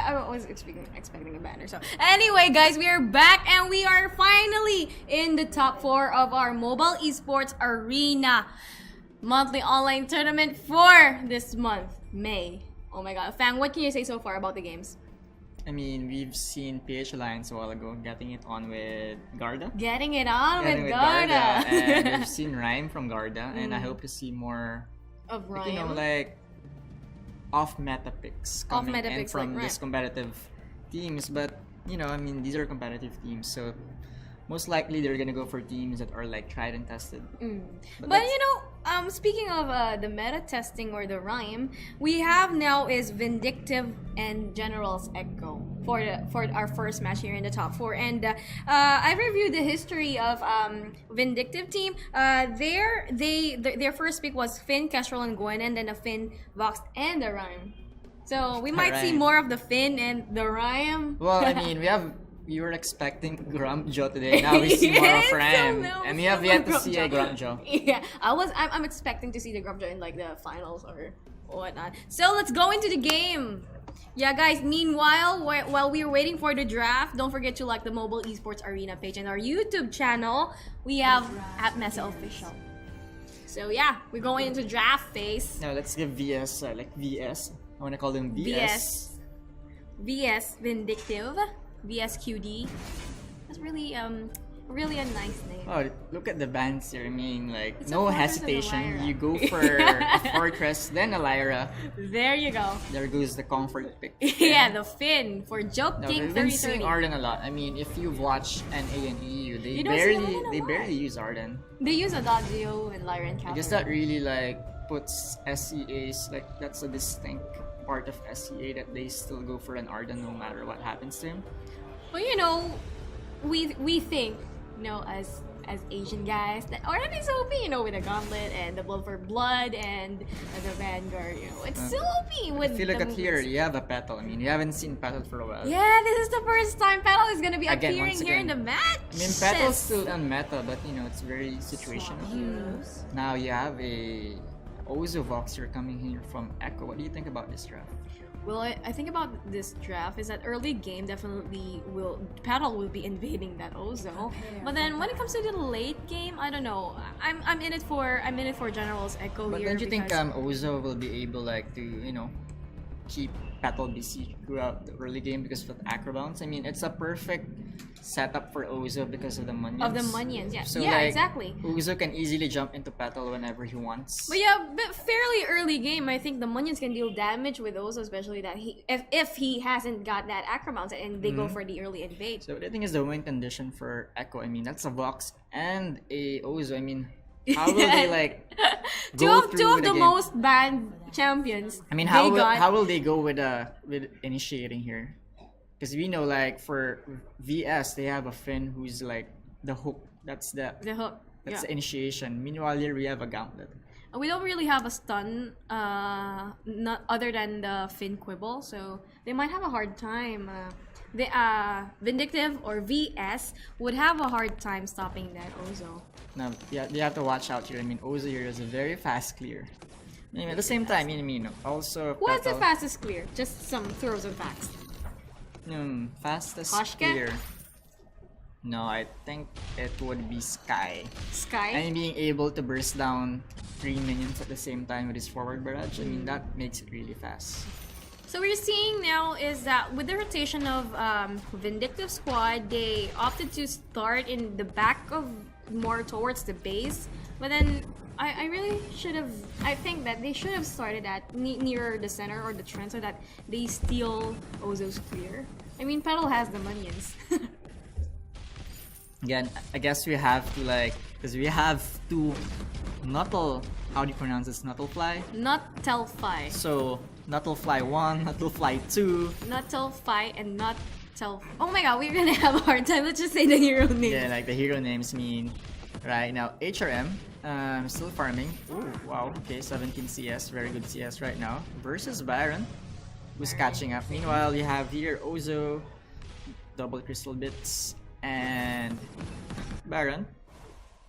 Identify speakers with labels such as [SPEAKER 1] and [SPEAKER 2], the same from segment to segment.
[SPEAKER 1] I was expecting a banner. So anyway, guys, we are back and we are finally in the top 4 of our mobile esports arena monthly online tournament for this month, May. Oh my God, Fang, what can you say so far about the games?
[SPEAKER 2] I mean, we've seen PH Alliance a while ago getting it on with Garda.
[SPEAKER 1] Getting it on with Garda.
[SPEAKER 2] And we've seen Rhyme from Garda, and I hope to see more
[SPEAKER 1] of Rhyme.
[SPEAKER 2] You know, like off-meta picks coming in from
[SPEAKER 1] like
[SPEAKER 2] these competitive teams. But, you know, I mean, these are competitive teams, so most likely they're gonna go for teams that are like tried and tested.
[SPEAKER 1] But you know, speaking of the meta testing or the Rhyme, we have now is Vindictive and General's Echo for our first match here in the top 4. And I reviewed the history of Vindictive team. Their first pick was Finn, Kestrel, and Gwen, and then a Finn, Vox, and the Rhyme. So we might see more of the Finn and the Rhyme.
[SPEAKER 2] Well, I mean, we were expecting Grumpjo today. Now we see more of Rhyme, and we have yet to see a Grumpjo.
[SPEAKER 1] Yeah, I'm expecting to see the Grumpjo in like the finals or whatnot. So let's go into the game. Yeah, guys. Meanwhile, while we are waiting for the draft, don't forget to like the Mobile Esports Arena page and our YouTube channel. We have at MeSA Official. So yeah, we're going into draft phase.
[SPEAKER 2] Now let's give VS like VS. I want to call them VS.
[SPEAKER 1] VS Vindictive. VSQD. That's really really a nice name.
[SPEAKER 2] Oh, look at the bands here. I mean, like, it's no hesitation. You go for a Fortress, then a Lyra.
[SPEAKER 1] There you go.
[SPEAKER 2] There goes the comfort pick.
[SPEAKER 1] Yeah, the Finn for Joke King 3030.
[SPEAKER 2] We've been seeing Arden a lot. I mean, if you've watched NA and EU, they barely use Arden.
[SPEAKER 1] They use Adagio and Lyra and Calvary.
[SPEAKER 2] I guess that really like puts SEA's like that's a distinct part of SEA that they still go for an Arden no matter what happens to him.
[SPEAKER 1] Well, you know, we think, you know, as Asian guys that Arden is OP, you know, with the Gauntlet and the Blood for Blood and the Vanguard, you know, it's still OP with.
[SPEAKER 2] If you look at here, you have a Petal. I mean, you haven't seen Petal for a while.
[SPEAKER 1] Yeah, this is the first time Petal is gonna be appearing here in the match.
[SPEAKER 2] I mean, Petal's still on meta, but you know, it's very situational. Now you have a Ozo Voxer coming here from Echo. What do you think about this draft?
[SPEAKER 1] Well, I think about this draft is that early game definitely Petal will be invading that Ozo, but then when it comes to the late game, I don't know. I'm in it for General's Echo
[SPEAKER 2] but
[SPEAKER 1] here.
[SPEAKER 2] But don't you think Ozo will be able like to, you know, keep Petal busy throughout the early game because of the acrobounce? I mean, it's a perfect setup for Ozo because of the minions.
[SPEAKER 1] Yeah.
[SPEAKER 2] So,
[SPEAKER 1] yeah,
[SPEAKER 2] like,
[SPEAKER 1] exactly.
[SPEAKER 2] Ozo can easily jump into Petal whenever he wants.
[SPEAKER 1] But yeah, but fairly early game, I think the minions can deal damage with Ozo, especially that if he hasn't got that acrobounce and they go for the early invade.
[SPEAKER 2] So what I think is the win condition for Echo. I mean, that's a Vox and a Ozo. I mean, how will they like
[SPEAKER 1] two of the most banned champions?
[SPEAKER 2] I mean, how will they go with initiating here? Because we know, like, for VS, they have a Finn who's like the hook. That's the hook. That's the initiation. Meanwhile, here we have a Gauntlet.
[SPEAKER 1] We don't really have a stun, not other than the Finn Quibble, so they might have a hard time. The Vindictive or VS would have a hard time stopping that Ozo.
[SPEAKER 2] Now, yeah, you have to watch out here. I mean, Ozo here is a very fast clear. I mean, at the same time, I mean, also.
[SPEAKER 1] What's the fastest clear? Just some throws and facts.
[SPEAKER 2] Fastest
[SPEAKER 1] Koshka?
[SPEAKER 2] clear. No, I think it would be Sky.
[SPEAKER 1] Sky?
[SPEAKER 2] And being able to burst down 3 minions at the same time with his forward barrage, I mean, that makes it really fast.
[SPEAKER 1] So what we're seeing now is that with the rotation of Vindictive squad, they opted to start in the back of more towards the base, but then I really should have. I think that they should have started at nearer the center or the trend so that they steal Ozo's clear. I mean, Petal has the minions.
[SPEAKER 2] Again, I guess we have to like, because we have two Nuttl. How do you pronounce this? Nuttleply?
[SPEAKER 1] Nuttleply.
[SPEAKER 2] So Nuttleply 1, Nuttleply 2.
[SPEAKER 1] Nuttleply and Nuttel. Oh my God, we're gonna have a hard time. Let's just say the hero names.
[SPEAKER 2] Yeah, like the hero names mean. Right now, HRM. Still farming. Oh, wow. Okay, 17 CS. Very good CS right now. Versus Baron, who's catching up. Meanwhile, you have here Ozo, double crystal bits, and Baron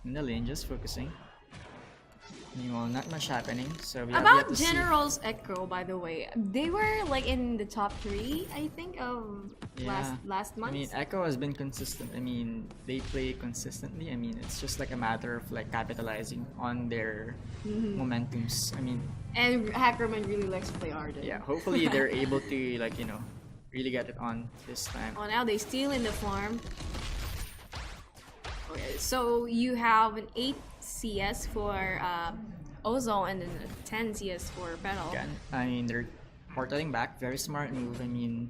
[SPEAKER 2] in the lane, just focusing. Meanwhile, not much happening. So we have yet
[SPEAKER 1] About
[SPEAKER 2] to see.
[SPEAKER 1] General's Echo, by the way, they were like in the top 3, I think, of last month.
[SPEAKER 2] I mean, Echo has been consistent. I mean, they play consistently. I mean, it's just like a matter of like capitalizing on their momentums. I mean,
[SPEAKER 1] And Hackerman really likes to play Arden.
[SPEAKER 2] yeah, hopefully they're able to like, you know, really get it on this time.
[SPEAKER 1] Oh, now they steal in the farm. Okay, so you have an 8 CS for Ozo and then a 10 CS for Petal.
[SPEAKER 2] Again, I mean, they're portaling back. Very smart move. I mean,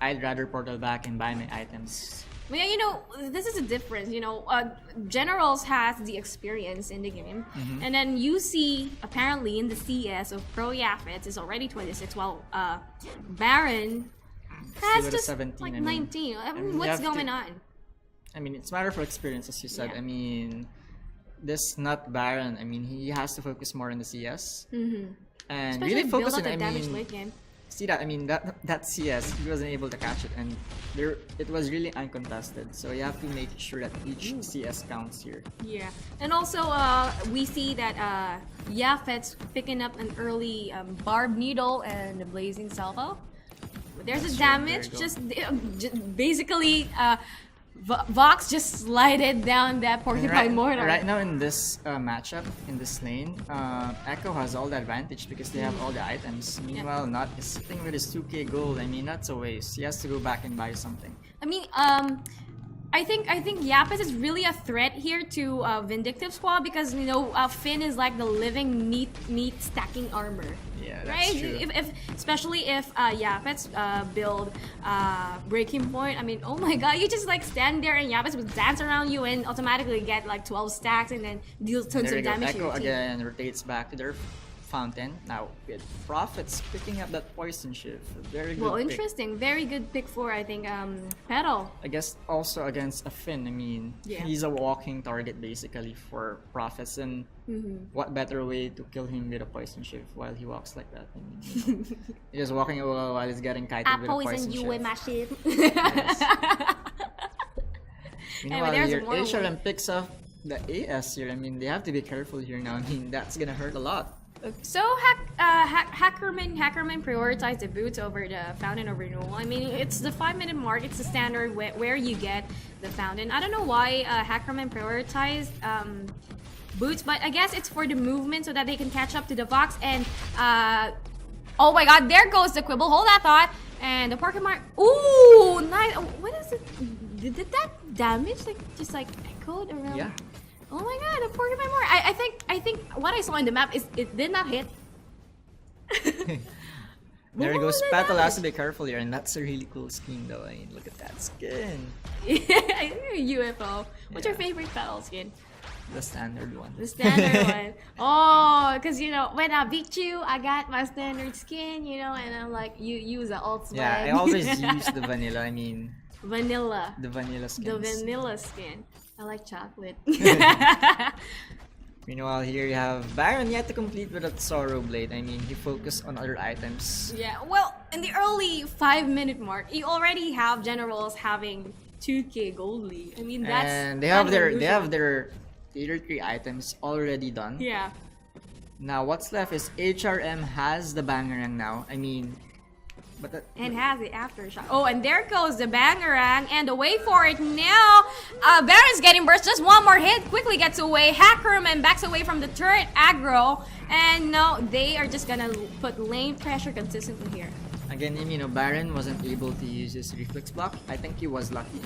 [SPEAKER 2] I'd rather portal back and buy my items.
[SPEAKER 1] But yeah, you know, this is a difference. You know, Generals has the experience in the game, and then you see apparently in the CS of Pro Yafets is already 26, while Baron has
[SPEAKER 2] Still at
[SPEAKER 1] just
[SPEAKER 2] 17,
[SPEAKER 1] like
[SPEAKER 2] I mean.
[SPEAKER 1] 19.
[SPEAKER 2] I mean, you
[SPEAKER 1] What's
[SPEAKER 2] have to-
[SPEAKER 1] going on?
[SPEAKER 2] I mean, it's a matter of experience, as you said.
[SPEAKER 1] Yeah.
[SPEAKER 2] I mean, this not Baron. I mean, he has to focus more on the CS and
[SPEAKER 1] Especially
[SPEAKER 2] really
[SPEAKER 1] build
[SPEAKER 2] focus
[SPEAKER 1] up
[SPEAKER 2] on.
[SPEAKER 1] the
[SPEAKER 2] I
[SPEAKER 1] damage
[SPEAKER 2] mean,
[SPEAKER 1] late game.
[SPEAKER 2] see that? I mean, that CS, he wasn't able to catch it, and it was really uncontested. So you have to make sure that each CS counts here.
[SPEAKER 1] Yeah, and also we see that Yafet's picking up an early Barb Needle and the Blazing Salvo. There's a damage,
[SPEAKER 2] there you
[SPEAKER 1] just basically Vox just slided down that Porcupine Mortar.
[SPEAKER 2] Right now in this matchup, in this lane, Echo has all the advantage because they have all the items. Meanwhile, Not is sitting with his 2k gold. I mean, that's a waste. He has to go back and buy something.
[SPEAKER 1] I mean, I think Yapis is really a threat here to Vindictive squad because you know Finn is like the living meat stacking armor.
[SPEAKER 2] Yeah, that's
[SPEAKER 1] Right?
[SPEAKER 2] true.
[SPEAKER 1] If especially if Yapets build breaking point, I mean, oh my god, you just like stand there and Yapets would dance around you and automatically get like 12 stacks and then deal tons
[SPEAKER 2] There
[SPEAKER 1] of
[SPEAKER 2] we go.
[SPEAKER 1] damage to
[SPEAKER 2] Echo
[SPEAKER 1] your team.
[SPEAKER 2] again rotates back to their fountain. Now with Prophets picking up that poison shift. Very good
[SPEAKER 1] Well,
[SPEAKER 2] pick.
[SPEAKER 1] interesting. Very good pick for I think Petal.
[SPEAKER 2] I guess also against a Finn. I mean,
[SPEAKER 1] Yeah.
[SPEAKER 2] he's a walking target basically for Prophets, and what better way to kill him with a poison shift while he walks like that? I mean, you know, he's just walking away while he's getting kited with a poison shift.
[SPEAKER 1] ship.
[SPEAKER 2] Meanwhile,
[SPEAKER 1] there's
[SPEAKER 2] here
[SPEAKER 1] more
[SPEAKER 2] HRM picks up the AS here. I mean, they have to be careful here now. I mean, that's gonna hurt a lot.
[SPEAKER 1] So Hackerman prioritized the boots over the Fountain of Renewal. I mean, it's the 5-minute mark. It's the standard where you get the Fountain. I don't know why Hackerman prioritized boots, but I guess it's for the movement so that they can catch up to the Vox. And oh my God, there goes the Quibble. Hold that thought. And the Pokemon. Ooh, nice. What is it? Did that damage just echoed around?
[SPEAKER 2] Yeah.
[SPEAKER 1] Oh my god, the Porcupine More. I think what I saw in the map is it did not hit.
[SPEAKER 2] There
[SPEAKER 1] What
[SPEAKER 2] goes
[SPEAKER 1] was the
[SPEAKER 2] Petal. Has to
[SPEAKER 1] damage?
[SPEAKER 2] be careful here, and that's a really cool skin though. I mean, look at that skin.
[SPEAKER 1] UFO. What's your
[SPEAKER 2] Yeah.
[SPEAKER 1] favorite Petal skin?
[SPEAKER 2] The standard one.
[SPEAKER 1] The standard one. Oh, because you know, when I beat you, I got my standard skin, you know, and I'm like, you use the alt swag.
[SPEAKER 2] Yeah, I always use the vanilla. I mean,
[SPEAKER 1] vanilla.
[SPEAKER 2] the vanilla skins.
[SPEAKER 1] The vanilla skin. I like chocolate.
[SPEAKER 2] Meanwhile, here you have Baron yet to complete with that Sorrow Blade. I mean, he focused on other items.
[SPEAKER 1] Yeah, well, in the early 5-minute mark, you already have generals having 2k gold lead. I mean, that's
[SPEAKER 2] And they have
[SPEAKER 1] kind of
[SPEAKER 2] their
[SPEAKER 1] unusual.
[SPEAKER 2] tier 3 items already done.
[SPEAKER 1] Yeah.
[SPEAKER 2] Now what's left is HRM has the Bangerang now. I mean, but that,
[SPEAKER 1] And has the aftershock. Oh, and there goes the Bangarang, and away for it now. Baron's getting burst. Just one more hit. Quickly gets away. Hackerman backs away from the turret aggro. And no, they are just gonna put lane pressure consistently here.
[SPEAKER 2] again, you know, Baron wasn't able to use his reflex block. I think he was lucky.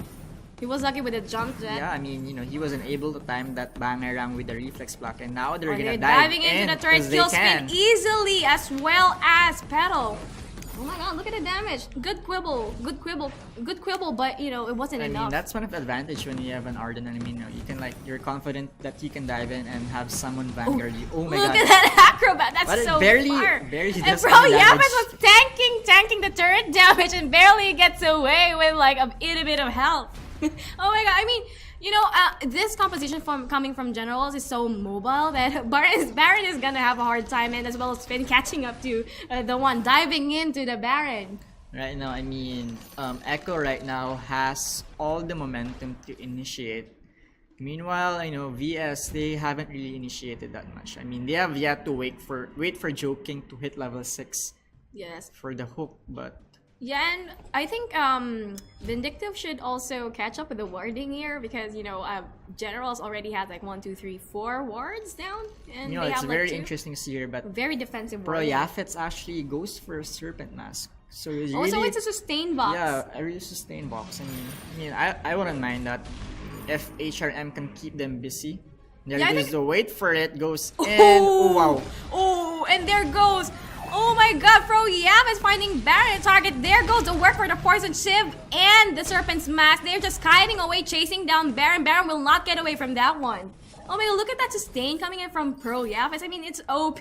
[SPEAKER 1] He was lucky with the jump jet.
[SPEAKER 2] Yeah, I mean, you know, he wasn't able to time that Bangerang with the reflex block, and now they're gonna
[SPEAKER 1] They're
[SPEAKER 2] dive
[SPEAKER 1] diving
[SPEAKER 2] in
[SPEAKER 1] into the turret
[SPEAKER 2] 'cause they
[SPEAKER 1] kill spin
[SPEAKER 2] can.
[SPEAKER 1] easily as well as Petal. Oh my god, look at the damage. Good quibble, but you know, it wasn't
[SPEAKER 2] I mean,
[SPEAKER 1] enough.
[SPEAKER 2] that's one of the advantage when you have an Arden. I mean, you can like, you're confident that you can dive in and have someone vanguard you. Oh my
[SPEAKER 1] Look
[SPEAKER 2] god.
[SPEAKER 1] at that acrobat, that's
[SPEAKER 2] But it
[SPEAKER 1] so
[SPEAKER 2] barely
[SPEAKER 1] far.
[SPEAKER 2] does
[SPEAKER 1] And bro,
[SPEAKER 2] any damage.
[SPEAKER 1] Yapis was tanking the turret damage and barely gets away with like a itty bit of health. Oh my god, I mean, you know, this composition coming from generals is so mobile that Baron is gonna have a hard time, and as well as Finn catching up to the one diving into the Baron.
[SPEAKER 2] Right now, I mean, Echo right now has all the momentum to initiate Meanwhile, I know VS, they haven't really initiated that much. I mean, they have yet to wait for Joking to hit level 6
[SPEAKER 1] Yes.
[SPEAKER 2] for the hook, but
[SPEAKER 1] Yeah, and I think Vindictive should also catch up with the warding here because Generals already has like 1, 2, 3, 4 wards down, and
[SPEAKER 2] you know
[SPEAKER 1] they
[SPEAKER 2] it's
[SPEAKER 1] have
[SPEAKER 2] very
[SPEAKER 1] like 2
[SPEAKER 2] interesting to see here. But
[SPEAKER 1] very defensive
[SPEAKER 2] Pro
[SPEAKER 1] warding.
[SPEAKER 2] Yafets actually goes for a Serpent Mask, so it's really,
[SPEAKER 1] Also, it's a sustain box.
[SPEAKER 2] yeah, a really sustain box. I wouldn't mind that if HRM can keep them busy. There
[SPEAKER 1] Yeah, I
[SPEAKER 2] goes
[SPEAKER 1] think-
[SPEAKER 2] the wait for it goes in. Oh wow!
[SPEAKER 1] Oh, and there goes. Oh my god, Pro Yam is finding Baron target. There goes the work for the Poison Shiv and the Serpent's Mask. They're just kiting away, chasing down Baron. Baron will not get away from that one. Oh my god, look at that sustain coming in from Pro Yafis. I mean, it's OP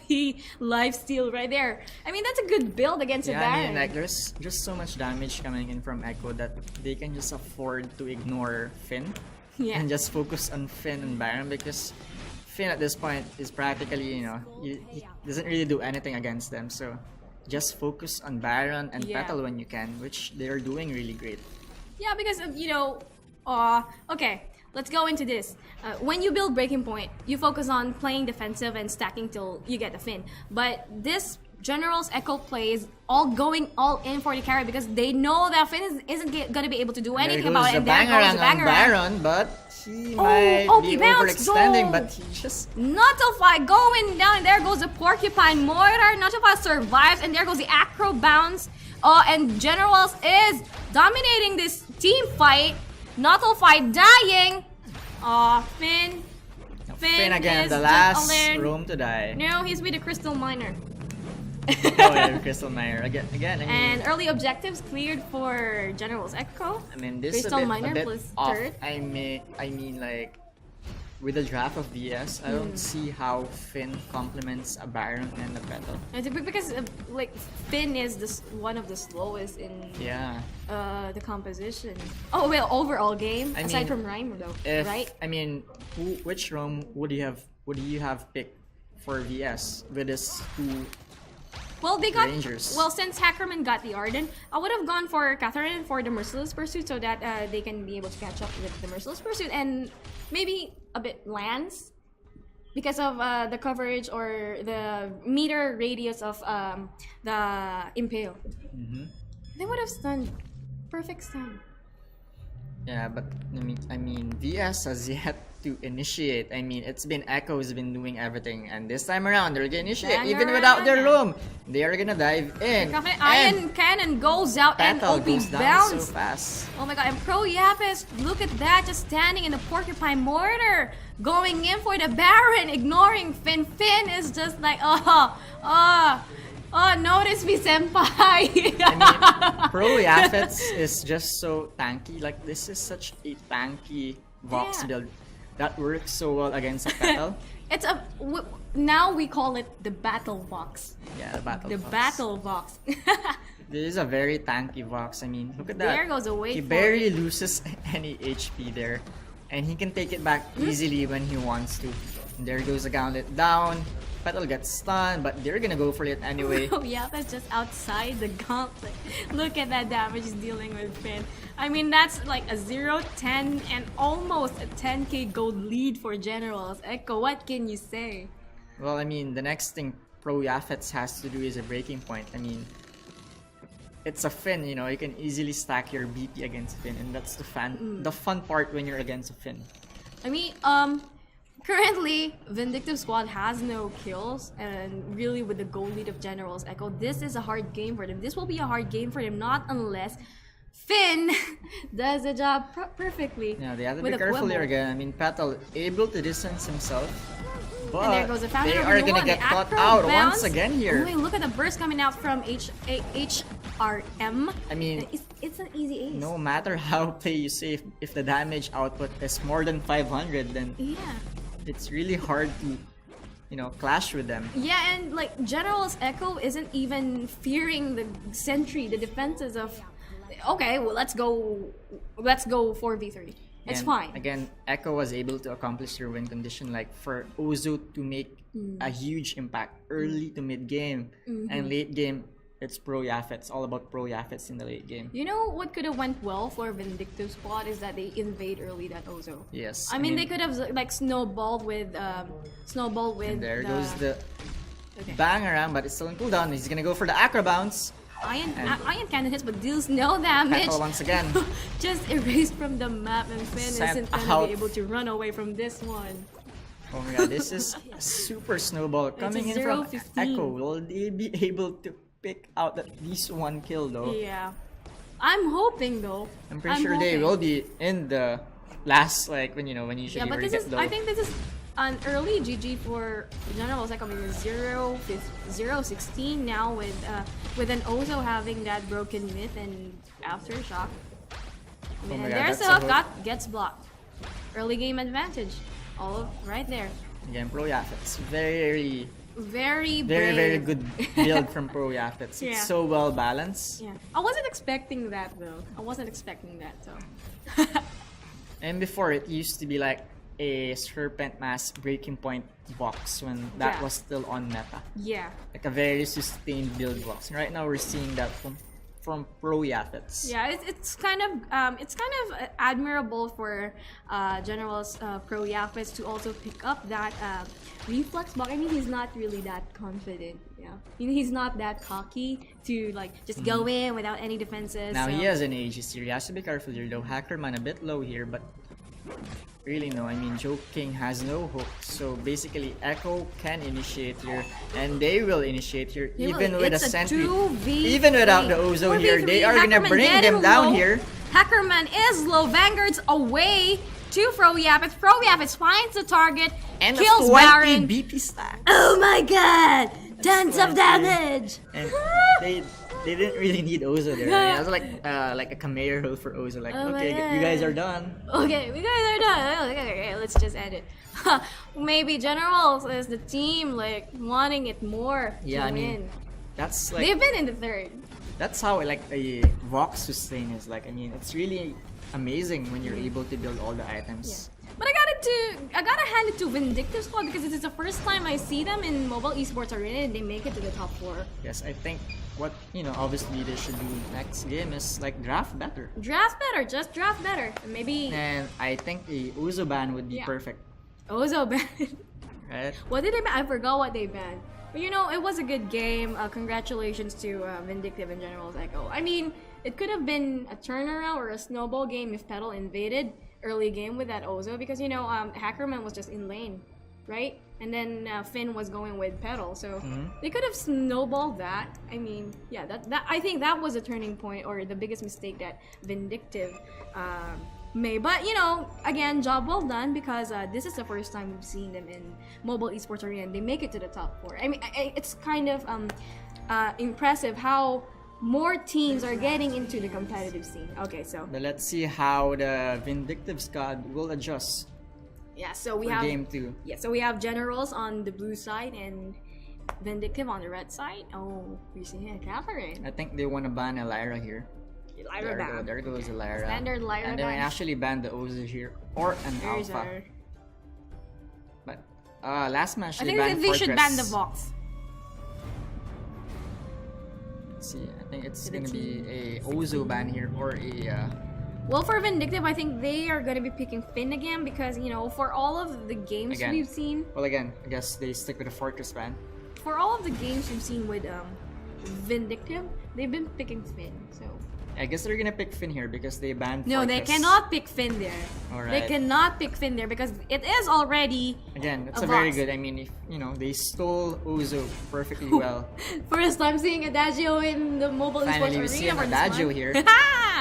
[SPEAKER 1] lifesteal right there. I mean, that's a good build against a
[SPEAKER 2] Yeah,
[SPEAKER 1] Baron.
[SPEAKER 2] I mean, like there's just so much damage coming in from Echo that they can just afford to ignore Finn
[SPEAKER 1] Yeah.
[SPEAKER 2] and just focus on Finn and Baron because Finn at this point is practically, he doesn't really do anything against them. So just focus on Baron and
[SPEAKER 1] Yeah.
[SPEAKER 2] Petal when you can, which they're doing really great.
[SPEAKER 1] Yeah, because okay, let's go into this. When you build Breaking Point, you focus on playing defensive and stacking till you get the Fin. But this General's Echo plays all going all in for the carry because they know that Finn isn't gonna be able to do anything about it. And there goes the
[SPEAKER 2] on
[SPEAKER 1] banger.
[SPEAKER 2] Baron, but he might
[SPEAKER 1] OP
[SPEAKER 2] be
[SPEAKER 1] bounce,
[SPEAKER 2] overextending,
[SPEAKER 1] go!
[SPEAKER 2] but he just
[SPEAKER 1] Nuttlefi going down, and there goes the Porcupine Mortar. Nuttlefi survives, and there goes the Acro Bounce. And Generals is dominating this team fight. Nuttlefi dying. Finn.
[SPEAKER 2] Finn again,
[SPEAKER 1] is
[SPEAKER 2] the
[SPEAKER 1] just
[SPEAKER 2] last
[SPEAKER 1] alone.
[SPEAKER 2] room to die.
[SPEAKER 1] No, he's with the Crystal Miner.
[SPEAKER 2] Oh yeah, Crystal Miner again. I mean,
[SPEAKER 1] And early objectives cleared for General's Echo.
[SPEAKER 2] this is
[SPEAKER 1] Crystal
[SPEAKER 2] a
[SPEAKER 1] Miner
[SPEAKER 2] bit
[SPEAKER 1] plus
[SPEAKER 2] off.
[SPEAKER 1] third.
[SPEAKER 2] I mean, like with the draft of VS, I don't see how Finn complements a Baron and a Petal.
[SPEAKER 1] It's because Finn is one of the slowest in
[SPEAKER 2] Yeah.
[SPEAKER 1] the composition. Oh well, overall game
[SPEAKER 2] I
[SPEAKER 1] aside
[SPEAKER 2] mean,
[SPEAKER 1] from Rhyme though,
[SPEAKER 2] If
[SPEAKER 1] right?
[SPEAKER 2] I mean, which roam would you have picked for VS with this two?
[SPEAKER 1] Well, they got
[SPEAKER 2] Rangers.
[SPEAKER 1] well since Hackerman got the Arden, I would have gone for Catherine for the Merciless Pursuit so that they can be able to catch up with the Merciless Pursuit and maybe a bit Lance because of the coverage or the meter radius of the Impale.
[SPEAKER 2] Mm-hmm.
[SPEAKER 1] They would have stunned. Perfect stun.
[SPEAKER 2] Yeah, but I mean, VS has yet to initiate. I mean, it's been Echo who's been doing everything, and this time around they're gonna initiate
[SPEAKER 1] Banger
[SPEAKER 2] even without their
[SPEAKER 1] again.
[SPEAKER 2] room. They are gonna dive in.
[SPEAKER 1] Iron Cannon goes out and
[SPEAKER 2] Petal
[SPEAKER 1] OP
[SPEAKER 2] goes down
[SPEAKER 1] bounce.
[SPEAKER 2] so fast.
[SPEAKER 1] Oh my god, and Pro Yapis, look at that, just standing in the Porcupine Mortar, going in for the Baron, ignoring Finn. Finn is just like, notice me, senpai.
[SPEAKER 2] I mean, Pro Yafets is just so tanky. Like, this is such a tanky Vox
[SPEAKER 1] Yeah.
[SPEAKER 2] build that works so well against a Petal.
[SPEAKER 1] It's now we call it the Battle Vox.
[SPEAKER 2] Yeah, the Battle
[SPEAKER 1] The
[SPEAKER 2] Vox.
[SPEAKER 1] Battle Vox.
[SPEAKER 2] This is a very tanky Vox. I mean, look at that.
[SPEAKER 1] There goes a wait
[SPEAKER 2] He
[SPEAKER 1] for
[SPEAKER 2] barely
[SPEAKER 1] it.
[SPEAKER 2] loses any HP there. And he can take it back easily when he wants to. And there goes the gauntlet down. Petal gets stunned, but they're gonna go for it anyway.
[SPEAKER 1] Oh yeah, that's just outside the gauntlet. Look at that damage he's dealing with Finn. I mean, that's like a 0-10 and almost a 10k gold lead for Generals Echo. What can you say?
[SPEAKER 2] Well, I mean, the next thing Pro Yafets has to do is a breaking point. I mean, it's a Finn, you can easily stack your BP against Finn, and that's the fun part when you're against a Finn.
[SPEAKER 1] I mean, currently, Vindictive Squad has no kills, and really with the gold lead of Generals Echo, this is a hard game for them. This will be a hard game for them, not unless Finn does the job perfectly.
[SPEAKER 2] Yeah, they have to
[SPEAKER 1] with
[SPEAKER 2] be
[SPEAKER 1] a
[SPEAKER 2] careful here
[SPEAKER 1] quibble.
[SPEAKER 2] again. I mean, Petal able to distance himself, but
[SPEAKER 1] And there goes the Fountain
[SPEAKER 2] they
[SPEAKER 1] of
[SPEAKER 2] are
[SPEAKER 1] Renewal
[SPEAKER 2] gonna
[SPEAKER 1] and
[SPEAKER 2] get
[SPEAKER 1] the
[SPEAKER 2] caught
[SPEAKER 1] Acro
[SPEAKER 2] out
[SPEAKER 1] bounce.
[SPEAKER 2] once again
[SPEAKER 1] Oh,
[SPEAKER 2] here.
[SPEAKER 1] wait, look at the burst coming out from HRM.
[SPEAKER 2] I mean,
[SPEAKER 1] It's an easy ace.
[SPEAKER 2] no matter how play you say, if the damage output is more than 500, then
[SPEAKER 1] Yeah.
[SPEAKER 2] it's really hard to, clash with them.
[SPEAKER 1] Yeah, and like General's Echo isn't even fearing the sentry, the defenses of. Okay, well let's go 4v3. It's
[SPEAKER 2] And
[SPEAKER 1] fine.
[SPEAKER 2] Again, Echo was able to accomplish their win condition, like for Ozu to make a huge impact early to mid game, and late game it's pro Yafet. It's all about pro Yafets in the late game.
[SPEAKER 1] You know what could have went well for Vindictive squad is that they invade early that Ozo.
[SPEAKER 2] Yes.
[SPEAKER 1] I mean they could have like snowballed with
[SPEAKER 2] And there goes the bang around, but it's still in cooldown. He's gonna go for the acro bounce.
[SPEAKER 1] Iron cannon hits but deals no damage.
[SPEAKER 2] Petal once again.
[SPEAKER 1] Just erased from the map, and Finn isn't gonna
[SPEAKER 2] out.
[SPEAKER 1] be able to run away from this one.
[SPEAKER 2] Oh my god, this is a super snowball coming in from
[SPEAKER 1] 0-15.
[SPEAKER 2] Echo. Will they be able to pick out at least one kill though?
[SPEAKER 1] Yeah. I'm hoping though.
[SPEAKER 2] I'm pretty sure they will be in the last, like when you usually
[SPEAKER 1] Yeah, but
[SPEAKER 2] already
[SPEAKER 1] this
[SPEAKER 2] get
[SPEAKER 1] is
[SPEAKER 2] low.
[SPEAKER 1] I think this is an early GG for Generals. Like I mean 0-16 now with an Ozo having that broken myth and aftershock. I mean,
[SPEAKER 2] my
[SPEAKER 1] and
[SPEAKER 2] God,
[SPEAKER 1] there's
[SPEAKER 2] that's
[SPEAKER 1] a gets blocked. Early game advantage. All right there.
[SPEAKER 2] Again, Pro Yafets. Very
[SPEAKER 1] Very
[SPEAKER 2] very
[SPEAKER 1] brave.
[SPEAKER 2] good build from Pro Yafets.
[SPEAKER 1] Yeah.
[SPEAKER 2] It's so well balanced.
[SPEAKER 1] Yeah. I wasn't expecting that though. I wasn't expecting that so.
[SPEAKER 2] And before it used to be like a Serpent Mass breaking point box when that
[SPEAKER 1] Yeah.
[SPEAKER 2] was still on meta.
[SPEAKER 1] Yeah.
[SPEAKER 2] Like a very sustained build box. And right now we're seeing that from Pro Yafets.
[SPEAKER 1] Yeah, it's kind of admirable for General's Pro Yafes to also pick up that reflex block. I mean, he's not really that confident. Yeah, he's not that cocky to like just go in without any defenses.
[SPEAKER 2] Now
[SPEAKER 1] so.
[SPEAKER 2] he has an AGC. He has to be careful here though. Hackerman a bit low here, but really no. I mean, Joking has no hook. So basically, Echo can initiate here, and they will initiate here
[SPEAKER 1] They will.
[SPEAKER 2] even with a
[SPEAKER 1] It's
[SPEAKER 2] sentry.
[SPEAKER 1] 2v3.
[SPEAKER 2] Even without the Ozo
[SPEAKER 1] 4v3.
[SPEAKER 2] here, they are gonna
[SPEAKER 1] Hackerman
[SPEAKER 2] bring
[SPEAKER 1] getting
[SPEAKER 2] them down
[SPEAKER 1] low.
[SPEAKER 2] here.
[SPEAKER 1] Hackerman is low. Vanguard's away to Pro Yafes. Pro Yafes finds the target,
[SPEAKER 2] And
[SPEAKER 1] kills
[SPEAKER 2] a 20
[SPEAKER 1] Baron.
[SPEAKER 2] BP stack.
[SPEAKER 1] Oh my god! Tons of
[SPEAKER 2] 20.
[SPEAKER 1] damage!
[SPEAKER 2] And they didn't really need Ozo there. Right? It was like a Khmer roll for Ozo. Like,
[SPEAKER 1] Oh my
[SPEAKER 2] okay,
[SPEAKER 1] God.
[SPEAKER 2] you guys are done.
[SPEAKER 1] Okay, we guys are done. Okay, let's just end it. Maybe Generals is the team like wanting it more
[SPEAKER 2] Yeah,
[SPEAKER 1] to
[SPEAKER 2] I mean,
[SPEAKER 1] win.
[SPEAKER 2] that's like
[SPEAKER 1] They've been in the third.
[SPEAKER 2] that's how like a Vox sustain is like. I mean, it's really amazing when you're able to build all the items.
[SPEAKER 1] But I gotta hand it to Vindictive squad because this is the first time I see them in mobile esports arena and they make it to the top 4.
[SPEAKER 2] Yes, I think what obviously they should do next game is like draft better.
[SPEAKER 1] Draft better, just draft better. And maybe
[SPEAKER 2] And I think the Uzo ban would be
[SPEAKER 1] Yeah.
[SPEAKER 2] perfect,
[SPEAKER 1] Ozo banned.
[SPEAKER 2] right?
[SPEAKER 1] What did they ban? I forgot what they banned. But it was a good game. Congratulations to Vindictive and General's Echo. I mean, it could have been a turnaround or a snowball game if Petal invaded early game with that Ozo because Hackerman was just in lane, right? And then Finn was going with Petal, so they could have snowballed that. I mean, yeah, that I think that was a turning point or the biggest mistake that Vindictive made. But again, job well done because this is the first time we've seen them in mobile esports arena and they make it to the top 4. I mean, it's kind of impressive how more teams are getting into the competitive scene. Okay, so
[SPEAKER 2] But let's see how the Vindictive squad will adjust
[SPEAKER 1] yeah, so we
[SPEAKER 2] for
[SPEAKER 1] have
[SPEAKER 2] game 2.
[SPEAKER 1] yeah, so we have Generals on the blue side and Vindictive on the red side. Oh, we're seeing Catherine.
[SPEAKER 2] I think they want to ban Elira here.
[SPEAKER 1] Lyra
[SPEAKER 2] There goes Elira.
[SPEAKER 1] Standard Lyra
[SPEAKER 2] And they might
[SPEAKER 1] ban.
[SPEAKER 2] actually ban the Ozo here or an
[SPEAKER 1] There's
[SPEAKER 2] Alpha.
[SPEAKER 1] our...
[SPEAKER 2] But last match
[SPEAKER 1] I
[SPEAKER 2] they
[SPEAKER 1] think
[SPEAKER 2] banned
[SPEAKER 1] they should ban the
[SPEAKER 2] Fortress.
[SPEAKER 1] Vox.
[SPEAKER 2] Let's see, I think it's
[SPEAKER 1] To the
[SPEAKER 2] gonna be
[SPEAKER 1] team.
[SPEAKER 2] a Ozo ban here or a
[SPEAKER 1] Well, for Vindictive, I think they are going to be picking Finn again because, for all of the games
[SPEAKER 2] Again.
[SPEAKER 1] we've seen,
[SPEAKER 2] well again, I guess they stick with the Fortress ban.
[SPEAKER 1] for all of the games we've seen with Vindictive, they've been picking Finn. So
[SPEAKER 2] I guess they're gonna pick Finn here because they banned
[SPEAKER 1] no, they
[SPEAKER 2] Fortress.
[SPEAKER 1] cannot pick Finn there. They
[SPEAKER 2] Alright.
[SPEAKER 1] cannot pick Finn there because it is already
[SPEAKER 2] Again, it's
[SPEAKER 1] a
[SPEAKER 2] a very
[SPEAKER 1] Vox.
[SPEAKER 2] good. I mean, if they stole Ozo perfectly well.
[SPEAKER 1] first time seeing Adagio in the mobile
[SPEAKER 2] Finally, we
[SPEAKER 1] esports
[SPEAKER 2] see
[SPEAKER 1] arena
[SPEAKER 2] an
[SPEAKER 1] for this
[SPEAKER 2] Adagio
[SPEAKER 1] one.
[SPEAKER 2] here.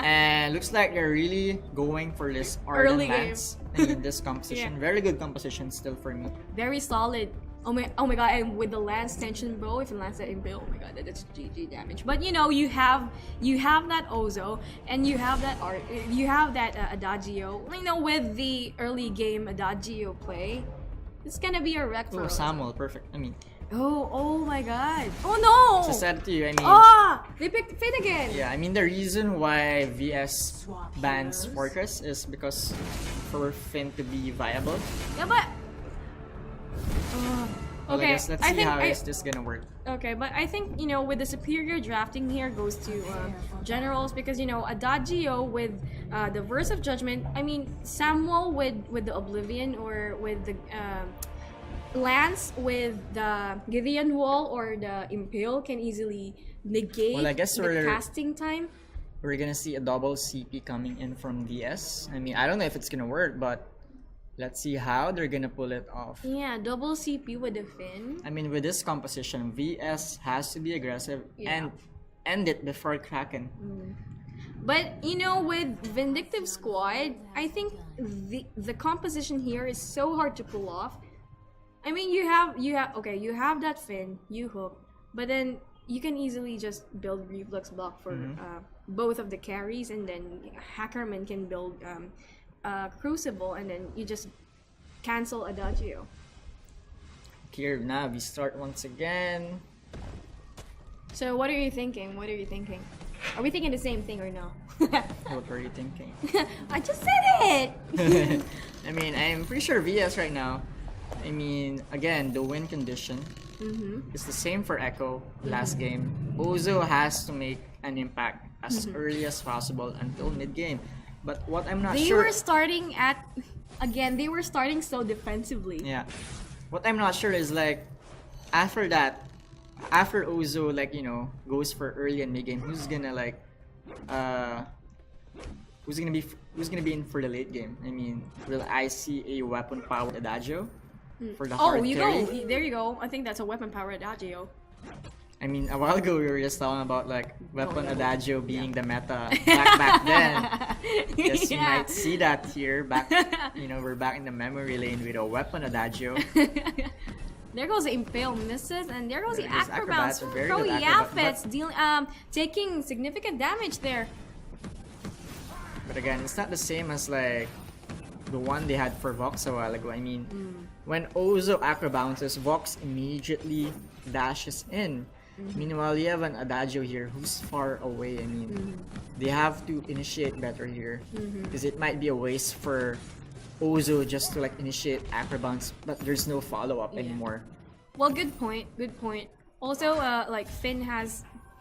[SPEAKER 2] And looks like they're really going for this Arden
[SPEAKER 1] Early game.
[SPEAKER 2] Lance in this composition.
[SPEAKER 1] Yeah.
[SPEAKER 2] Very good composition still for me.
[SPEAKER 1] Very solid. Oh my god, and with the lance tension bow, if you lance that in bow, oh my god, that's GG damage. But you have that Ozo and you have that Adagio. With the early game Adagio play, it's gonna be a wreck for
[SPEAKER 2] Oh,
[SPEAKER 1] Ozo.
[SPEAKER 2] Samuel, perfect. I mean,
[SPEAKER 1] Oh my god. Oh no!
[SPEAKER 2] just said to you, I mean,
[SPEAKER 1] They picked Finn again.
[SPEAKER 2] yeah, I mean the reason why VS bans Fortress is because for Finn to be viable.
[SPEAKER 1] Yeah, but
[SPEAKER 2] Well, I
[SPEAKER 1] Okay,
[SPEAKER 2] guess let's
[SPEAKER 1] I
[SPEAKER 2] see
[SPEAKER 1] think
[SPEAKER 2] how
[SPEAKER 1] I-
[SPEAKER 2] is this gonna work.
[SPEAKER 1] Okay, but I think with the superior drafting here goes to generals because Adagio with the Verse of Judgment. I mean Samuel with the Oblivion or with the Lance with the Gideon Wall or the Impale can easily negate
[SPEAKER 2] Well, I guess
[SPEAKER 1] the casting time.
[SPEAKER 2] we're gonna see a double CP coming in from VS. I mean, I don't know if it's gonna work, but let's see how they're gonna pull it off.
[SPEAKER 1] Yeah, double CP with the Finn.
[SPEAKER 2] I mean, with this composition, VS has to be aggressive
[SPEAKER 1] Yeah.
[SPEAKER 2] and end it before Kraken.
[SPEAKER 1] But with Vindictive Squad, I think the composition here is so hard to pull off. I mean, you have that Finn, you hook, but then you can easily just build reflex block for both of the carries, and then Hackerman can build Crucible, and then you just cancel Adagio.
[SPEAKER 2] Here now we start once again.
[SPEAKER 1] So what are you thinking? Are we thinking the same thing or no?
[SPEAKER 2] What were you thinking?
[SPEAKER 1] I just said it!
[SPEAKER 2] I mean, I'm pretty sure VS right now. I mean, again, the win condition is the same for Echo last game. Ozo has to make an impact as early as possible until mid game. But what I'm not
[SPEAKER 1] They
[SPEAKER 2] sure.
[SPEAKER 1] were starting so defensively.
[SPEAKER 2] Yeah. What I'm not sure is like after that, after Ozo goes for early and mid game, who's gonna be in for the late game? I mean, will I see a weapon powered Adagio for the hard carry?
[SPEAKER 1] There you go. I think that's a weapon power Adagio.
[SPEAKER 2] I mean, a while ago we were just talking about like weapon Adagio being the meta back then. Yes, you might see that here back. We're back in the memory lane with a weapon Adagio.
[SPEAKER 1] There goes the Impale misses, and there goes the Acrobats.
[SPEAKER 2] a very
[SPEAKER 1] Pro
[SPEAKER 2] good acrobat,
[SPEAKER 1] Yapets taking significant damage there.
[SPEAKER 2] But again, it's not the same as like the one they had for Vox a while ago. I mean, when Ozo acro bounces, Vox immediately dashes in. Meanwhile, you have an Adagio here who's far away. I mean, they have to initiate better here because it might be a waste for Ozo just to like initiate acro bounce, but there's no follow up anymore.
[SPEAKER 1] Well, good point. Also, like Finn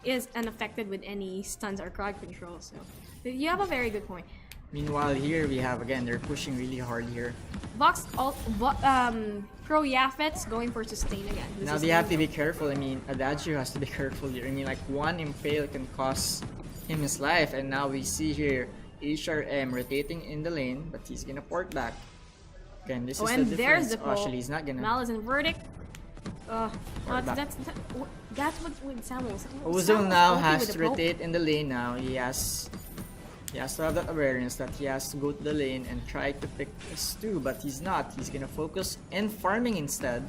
[SPEAKER 1] is unaffected with any stuns or crowd control, so you have a very good point.
[SPEAKER 2] Meanwhile, here we have again they're pushing really hard here.
[SPEAKER 1] Pro Yapets going for sustain again.
[SPEAKER 2] Now they have to be careful. I mean, Adagio has to be careful here. I mean, like one impale can cost him his life, and now we see here HRM rotating in the lane, but he's gonna port back. Again, this is
[SPEAKER 1] and
[SPEAKER 2] the
[SPEAKER 1] there's
[SPEAKER 2] difference.
[SPEAKER 1] the
[SPEAKER 2] Actually, he's not gonna.
[SPEAKER 1] Malice and Verdict.
[SPEAKER 2] Port back.
[SPEAKER 1] That's what with Samuel.
[SPEAKER 2] Ozo now has to rotate in the lane. Now he has to have that awareness that he has to go to the lane and try to pick a stew, but he's not. He's gonna focus in farming instead.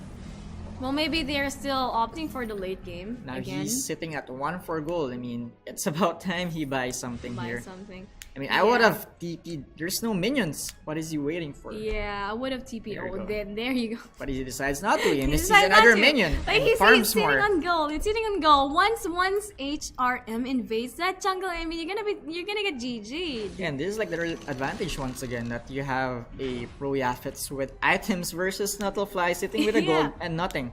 [SPEAKER 1] Well, maybe they're still opting for the late game
[SPEAKER 2] Now
[SPEAKER 1] again.
[SPEAKER 2] he's sitting at 1 for gold. I mean, it's about time he buys something
[SPEAKER 1] Buy
[SPEAKER 2] here.
[SPEAKER 1] something.
[SPEAKER 2] I mean, I would have TP'd. There's no minions. What is he waiting for?
[SPEAKER 1] Yeah, I would have TP.
[SPEAKER 2] There you go.
[SPEAKER 1] Then there you go.
[SPEAKER 2] But he decides not to. And
[SPEAKER 1] He
[SPEAKER 2] he sees
[SPEAKER 1] decided not
[SPEAKER 2] another
[SPEAKER 1] to.
[SPEAKER 2] minion.
[SPEAKER 1] Like
[SPEAKER 2] and
[SPEAKER 1] he's
[SPEAKER 2] farms
[SPEAKER 1] sitting
[SPEAKER 2] more.
[SPEAKER 1] on goal. It's sitting on goal. Once HRM invades that jungle, I mean you're gonna get GG'd.
[SPEAKER 2] Yeah, and this is like the real advantage once again that you have a pro Yaffets with items versus Snuttlefly sitting with a
[SPEAKER 1] Yeah.
[SPEAKER 2] gold and nothing.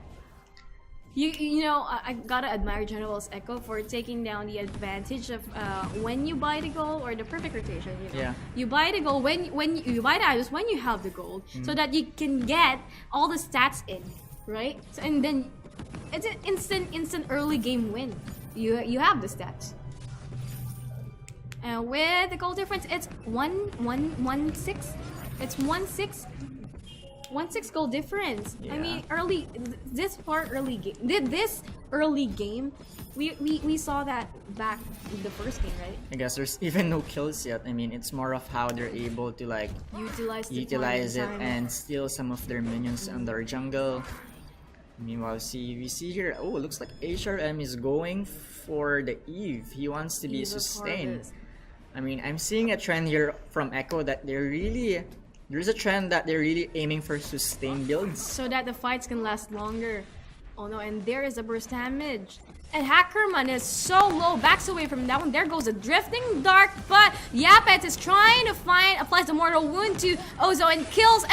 [SPEAKER 1] I gotta admire General's Echo for taking down the advantage of when you buy the gold or the perfect rotation.
[SPEAKER 2] Yeah.
[SPEAKER 1] You buy the gold when you buy the items when you have the gold, so that you can get all the stats in, right? So, and then it's an instant early game win. You have the stats. With the goal difference, it's 1-1-1-6. It's 1-6. 1-6 goal difference.
[SPEAKER 2] Yeah.
[SPEAKER 1] I mean, this early game, we saw that back in the first game, right?
[SPEAKER 2] I guess there's even no kills yet. I mean, it's more of how they're able to like utilize it and steal some of their minions on their jungle. Meanwhile, we see here. Oh, it looks like HRM is going for the Eve. He wants to be
[SPEAKER 1] Eve of
[SPEAKER 2] sustained.
[SPEAKER 1] Harvest.
[SPEAKER 2] I mean, I'm seeing a trend here from Echo that there's a trend that they're really aiming for sustained builds.
[SPEAKER 1] So that the fights can last longer. Oh no, and there is a burst damage. And Hackerman is so low, backs away from that one. There goes a drifting dark, but Yapet is trying to applies the mortal wound to Ozo and kills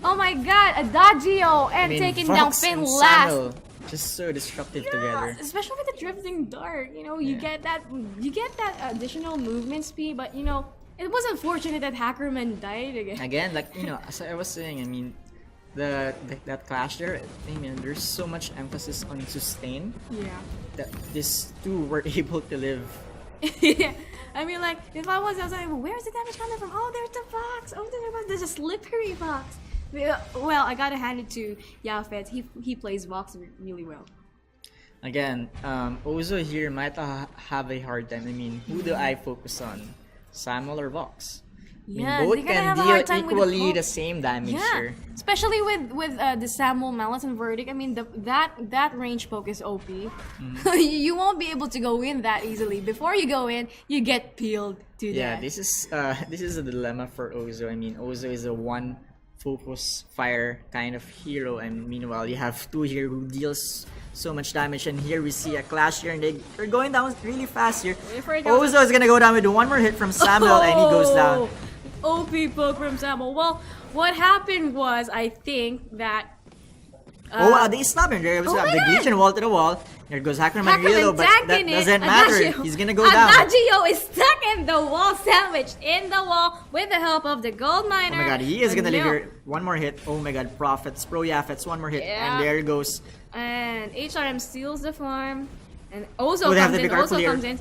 [SPEAKER 1] Oh my god, Adagio
[SPEAKER 2] I
[SPEAKER 1] and
[SPEAKER 2] mean,
[SPEAKER 1] taking down
[SPEAKER 2] Vox
[SPEAKER 1] Finn
[SPEAKER 2] and
[SPEAKER 1] last.
[SPEAKER 2] Samuel, just so disruptive together.
[SPEAKER 1] Especially with the drifting dart, you know, you
[SPEAKER 2] Yeah.
[SPEAKER 1] get that additional movement speed, but you know, it was unfortunate that Hackerman died again.
[SPEAKER 2] Again, like, you know, as I was saying, I mean, that clash there, I mean, there's so much emphasis on sustain
[SPEAKER 1] Yeah.
[SPEAKER 2] that these two were able to live.
[SPEAKER 1] Yeah. I mean, like, if I was like, where's the damage coming from? Oh, there's the box. Oh, there's a slippery box. Well, I gotta hand it to Yafet. He plays Vox really well.
[SPEAKER 2] Again, Ozo here might have a hard time. I mean, who do I focus on? Samuel or Vox? I mean,
[SPEAKER 1] Yeah,
[SPEAKER 2] both
[SPEAKER 1] they're gonna
[SPEAKER 2] can
[SPEAKER 1] have a hard
[SPEAKER 2] deal
[SPEAKER 1] time with
[SPEAKER 2] equally
[SPEAKER 1] Vox.
[SPEAKER 2] the same damage
[SPEAKER 1] Yeah,
[SPEAKER 2] here.
[SPEAKER 1] especially with the Samuel Malice and Verdict. I mean, that range poke is OP. You won't be able to go in that easily. Before you go in, you get peeled to
[SPEAKER 2] Yeah,
[SPEAKER 1] death.
[SPEAKER 2] this is a dilemma for Ozo. I mean, Ozo is a one focus fire kind of hero, and meanwhile you have two here who deals so much damage. And here we see a clash here, and they're going down really fast here.
[SPEAKER 1] Wait for it, guys.
[SPEAKER 2] Ozo is gonna go down with one more hit from Samuel, and he goes down.
[SPEAKER 1] OP poke from Samuel. Well, what happened was, I think that
[SPEAKER 2] They stop him. There was
[SPEAKER 1] Oh my
[SPEAKER 2] the glitch
[SPEAKER 1] God.
[SPEAKER 2] and wall to the wall. There goes Hackerman Real, but
[SPEAKER 1] tagged
[SPEAKER 2] that
[SPEAKER 1] in it.
[SPEAKER 2] doesn't matter.
[SPEAKER 1] Adagio-
[SPEAKER 2] He's gonna go down.
[SPEAKER 1] Adagio is stuck in the wall, sandwiched in the wall with the help of the gold
[SPEAKER 2] Oh
[SPEAKER 1] miner.
[SPEAKER 2] my god, he is
[SPEAKER 1] But
[SPEAKER 2] gonna
[SPEAKER 1] no.
[SPEAKER 2] leave here. One more hit. Oh my god, Prophets, Pro Yafets, one more hit.
[SPEAKER 1] Yeah.
[SPEAKER 2] And there goes.
[SPEAKER 1] And HRM steals the farm, and Ozo
[SPEAKER 2] Oh, they have
[SPEAKER 1] comes
[SPEAKER 2] to be
[SPEAKER 1] in.
[SPEAKER 2] careful
[SPEAKER 1] Ozo
[SPEAKER 2] here.
[SPEAKER 1] comes in.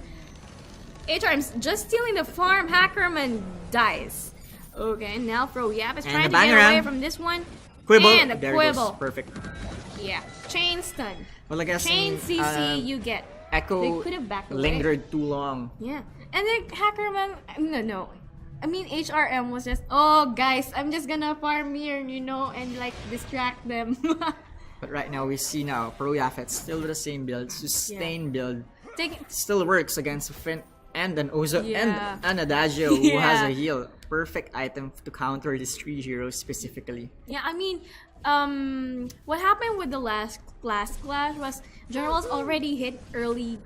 [SPEAKER 1] HRM's just stealing the farm. Hackerman dies. Okay, now Pro Yap is
[SPEAKER 2] And
[SPEAKER 1] trying
[SPEAKER 2] the
[SPEAKER 1] to get
[SPEAKER 2] Bangarang.
[SPEAKER 1] away from this one.
[SPEAKER 2] Quibble.
[SPEAKER 1] And the
[SPEAKER 2] There
[SPEAKER 1] Quibble.
[SPEAKER 2] goes. Perfect.
[SPEAKER 1] Yeah, chain stun.
[SPEAKER 2] Well, I guess
[SPEAKER 1] Chain CC you get. They
[SPEAKER 2] Echo
[SPEAKER 1] could have backed away.
[SPEAKER 2] lingered too long.
[SPEAKER 1] Yeah, and then Hackerman. No. I mean, HRM was just, oh guys, I'm just gonna farm here, you know, and like distract them.
[SPEAKER 2] But right now we see now Pro Yafets still with the same build, sustain build.
[SPEAKER 1] Take it.
[SPEAKER 2] Still works against Finn and an Ozo
[SPEAKER 1] Yeah.
[SPEAKER 2] and an Adagio who has
[SPEAKER 1] Yeah.
[SPEAKER 2] a heal. Perfect item to counter these three heroes specifically.
[SPEAKER 1] Yeah, I mean, what happened with the last clash was Generals already hit early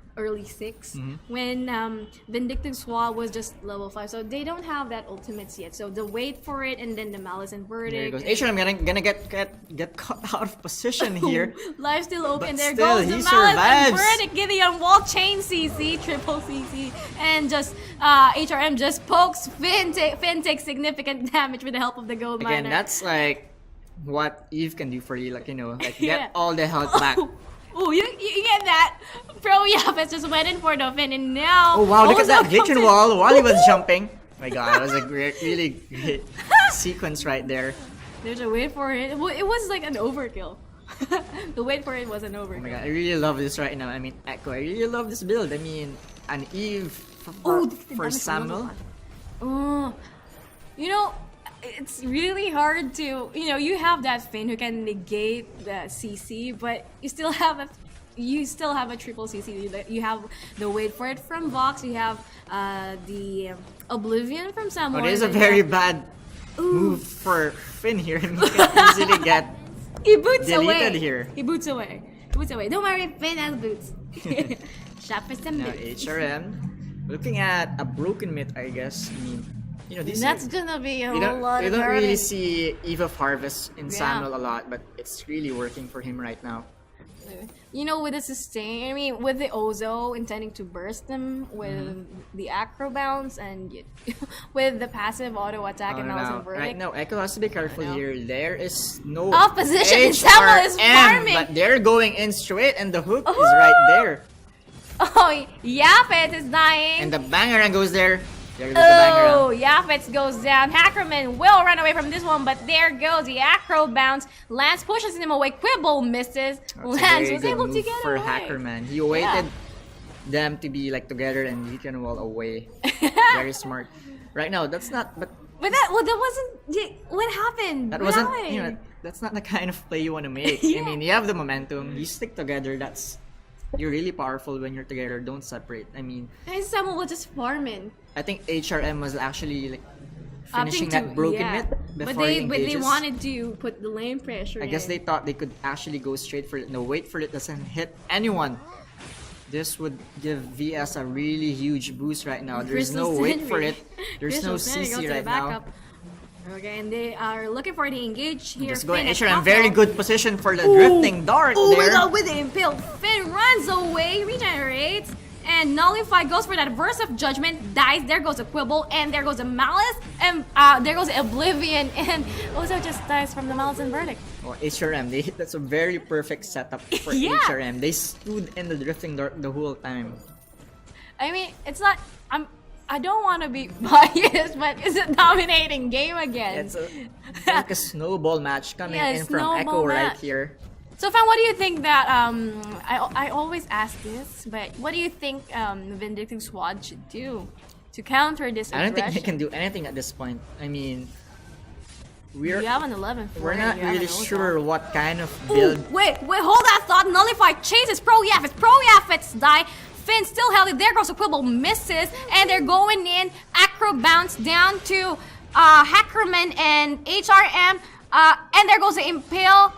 [SPEAKER 1] 6 when Vindictive Swab was just level 5, so they don't have that ultimates yet. So the wait for it and then the Malice and
[SPEAKER 2] There
[SPEAKER 1] Verdict.
[SPEAKER 2] goes HRM gonna get caught out of position here.
[SPEAKER 1] Life still open.
[SPEAKER 2] But
[SPEAKER 1] There
[SPEAKER 2] still,
[SPEAKER 1] goes the
[SPEAKER 2] he
[SPEAKER 1] Malice and
[SPEAKER 2] survives.
[SPEAKER 1] Verdict. Gideon wall chain CC, triple CC, and just HRM just pokes Finn. Finn takes significant damage with the help of the gold
[SPEAKER 2] Again,
[SPEAKER 1] miner.
[SPEAKER 2] that's like what Eve can do for you, like, you know, like
[SPEAKER 1] Yeah.
[SPEAKER 2] get all the health back.
[SPEAKER 1] Oh, you get that? Pro Yafes just went in for the Finn, and now.
[SPEAKER 2] Oh wow, look at
[SPEAKER 1] Ozo
[SPEAKER 2] that glitch
[SPEAKER 1] comes
[SPEAKER 2] and
[SPEAKER 1] in.
[SPEAKER 2] wall while he was jumping. My god, that was a really great sequence right there.
[SPEAKER 1] There's a wait for it. It was like an overkill. The wait for it was an
[SPEAKER 2] Oh my
[SPEAKER 1] overkill.
[SPEAKER 2] god, I really love this right now. I mean, Echo, I really love this build. I mean, an Eve
[SPEAKER 1] Oh,
[SPEAKER 2] for Samuel.
[SPEAKER 1] Oh, you know, it's really hard to, you know, you have that Finn who can negate the CC, but you still have a triple CC. You have the wait for it from Vox. You have the Oblivion from
[SPEAKER 2] Oh,
[SPEAKER 1] Samuel.
[SPEAKER 2] this is a
[SPEAKER 1] and then
[SPEAKER 2] very
[SPEAKER 1] you have-
[SPEAKER 2] bad move for Finn here. I mean, he can easily get.
[SPEAKER 1] He boots
[SPEAKER 2] deleted
[SPEAKER 1] away.
[SPEAKER 2] here.
[SPEAKER 1] He boots away. He boots away. Don't worry, Finn has boots. Shop for some
[SPEAKER 2] Now
[SPEAKER 1] boots.
[SPEAKER 2] HRM, looking at a broken myth, I guess. I mean, you know, this
[SPEAKER 1] That's gonna be a
[SPEAKER 2] you
[SPEAKER 1] whole lot
[SPEAKER 2] you
[SPEAKER 1] of
[SPEAKER 2] don't really
[SPEAKER 1] hurting.
[SPEAKER 2] see Eve of Harvest in
[SPEAKER 1] Yeah.
[SPEAKER 2] Samuel a lot, but it's really working for him right now.
[SPEAKER 1] You know, with the sustain, I mean, with the Ozo intending to burst them with
[SPEAKER 2] Mm-hmm.
[SPEAKER 1] the acro bounce and with the passive auto attack and Malice
[SPEAKER 2] now,
[SPEAKER 1] and
[SPEAKER 2] right
[SPEAKER 1] Verdict.
[SPEAKER 2] now, Echo has to be careful
[SPEAKER 1] I know.
[SPEAKER 2] here. There is no
[SPEAKER 1] Opposition, and Samuel is
[SPEAKER 2] HRM,
[SPEAKER 1] farming.
[SPEAKER 2] but they're going in straight, and the hook is
[SPEAKER 1] Oh!
[SPEAKER 2] right there.
[SPEAKER 1] Oh, Yafet is dying.
[SPEAKER 2] And the Bangarang goes there. There goes
[SPEAKER 1] Oh,
[SPEAKER 2] the Bangarang.
[SPEAKER 1] Yafet goes down. Hackerman will run away from this one, but there goes the acro bounce. Lance pushes him away. Quibble misses.
[SPEAKER 2] That's a
[SPEAKER 1] Lance
[SPEAKER 2] very
[SPEAKER 1] was
[SPEAKER 2] good
[SPEAKER 1] able to
[SPEAKER 2] move
[SPEAKER 1] get
[SPEAKER 2] for
[SPEAKER 1] away.
[SPEAKER 2] Hackerman. He waited them to be like together, and he can wall away. Very smart. Right now, that's not. But
[SPEAKER 1] But that wasn't. What happened?
[SPEAKER 2] that
[SPEAKER 1] What
[SPEAKER 2] wasn't.
[SPEAKER 1] happened?
[SPEAKER 2] You know, that's not the kind of play you want to make.
[SPEAKER 1] Yeah.
[SPEAKER 2] I mean, you have the momentum. You stick together. You're really powerful when you're together. Don't separate. I mean,
[SPEAKER 1] And someone was just farming.
[SPEAKER 2] I think HRM was actually like finishing
[SPEAKER 1] Opting
[SPEAKER 2] that
[SPEAKER 1] to-
[SPEAKER 2] broken
[SPEAKER 1] yeah.
[SPEAKER 2] it
[SPEAKER 1] But
[SPEAKER 2] before he
[SPEAKER 1] they
[SPEAKER 2] engages.
[SPEAKER 1] wanted to put the lane pressure.
[SPEAKER 2] I guess
[SPEAKER 1] in.
[SPEAKER 2] they thought they could actually go straight for it. No, wait for it doesn't hit anyone. This would give VS a really huge boost right now. There's no
[SPEAKER 1] Crystal
[SPEAKER 2] wait
[SPEAKER 1] Sentry.
[SPEAKER 2] for it. There's no
[SPEAKER 1] Crystal Sentry goes
[SPEAKER 2] CC
[SPEAKER 1] to the
[SPEAKER 2] right now.
[SPEAKER 1] backup. Okay, and they are looking for the engage here.
[SPEAKER 2] Just going
[SPEAKER 1] Finn at
[SPEAKER 2] HRM,
[SPEAKER 1] top
[SPEAKER 2] very
[SPEAKER 1] lane.
[SPEAKER 2] good position for the drifting dart
[SPEAKER 1] Oh my
[SPEAKER 2] there.
[SPEAKER 1] god, with the impale. Finn runs away, regenerates, and Nullify goes for that burst of judgment, dies. There goes a Quibble, and there goes a Malice, and there goes Oblivion, and also just dies from the Malice and Verdict.
[SPEAKER 2] Oh, HRM, that's a very perfect setup for
[SPEAKER 1] Yeah.
[SPEAKER 2] HRM. They stood in the drifting dart the whole time.
[SPEAKER 1] I mean, it's not. I don't want to be biased, but it's a dominating game again.
[SPEAKER 2] It's like a snowball match coming
[SPEAKER 1] Yeah,
[SPEAKER 2] in from
[SPEAKER 1] snowball
[SPEAKER 2] Echo right
[SPEAKER 1] match.
[SPEAKER 2] here.
[SPEAKER 1] So, Fan, what do you think that I always ask this, but what do you think the Vindictive squad should do to counter this
[SPEAKER 2] I don't think
[SPEAKER 1] aggression?
[SPEAKER 2] they can do anything at this point. I mean,
[SPEAKER 1] You have an 11.
[SPEAKER 2] we're not
[SPEAKER 1] you have
[SPEAKER 2] really
[SPEAKER 1] an Ozone.
[SPEAKER 2] sure what kind of
[SPEAKER 1] Ooh,
[SPEAKER 2] build.
[SPEAKER 1] wait, hold that thought. Nullify chases Pro Yaffets. Pro Yaffets die. Finn still held it. There goes a Quibble, misses, and they're going in. Acro bounce down to Hackerman and HRM, and there goes the Impale.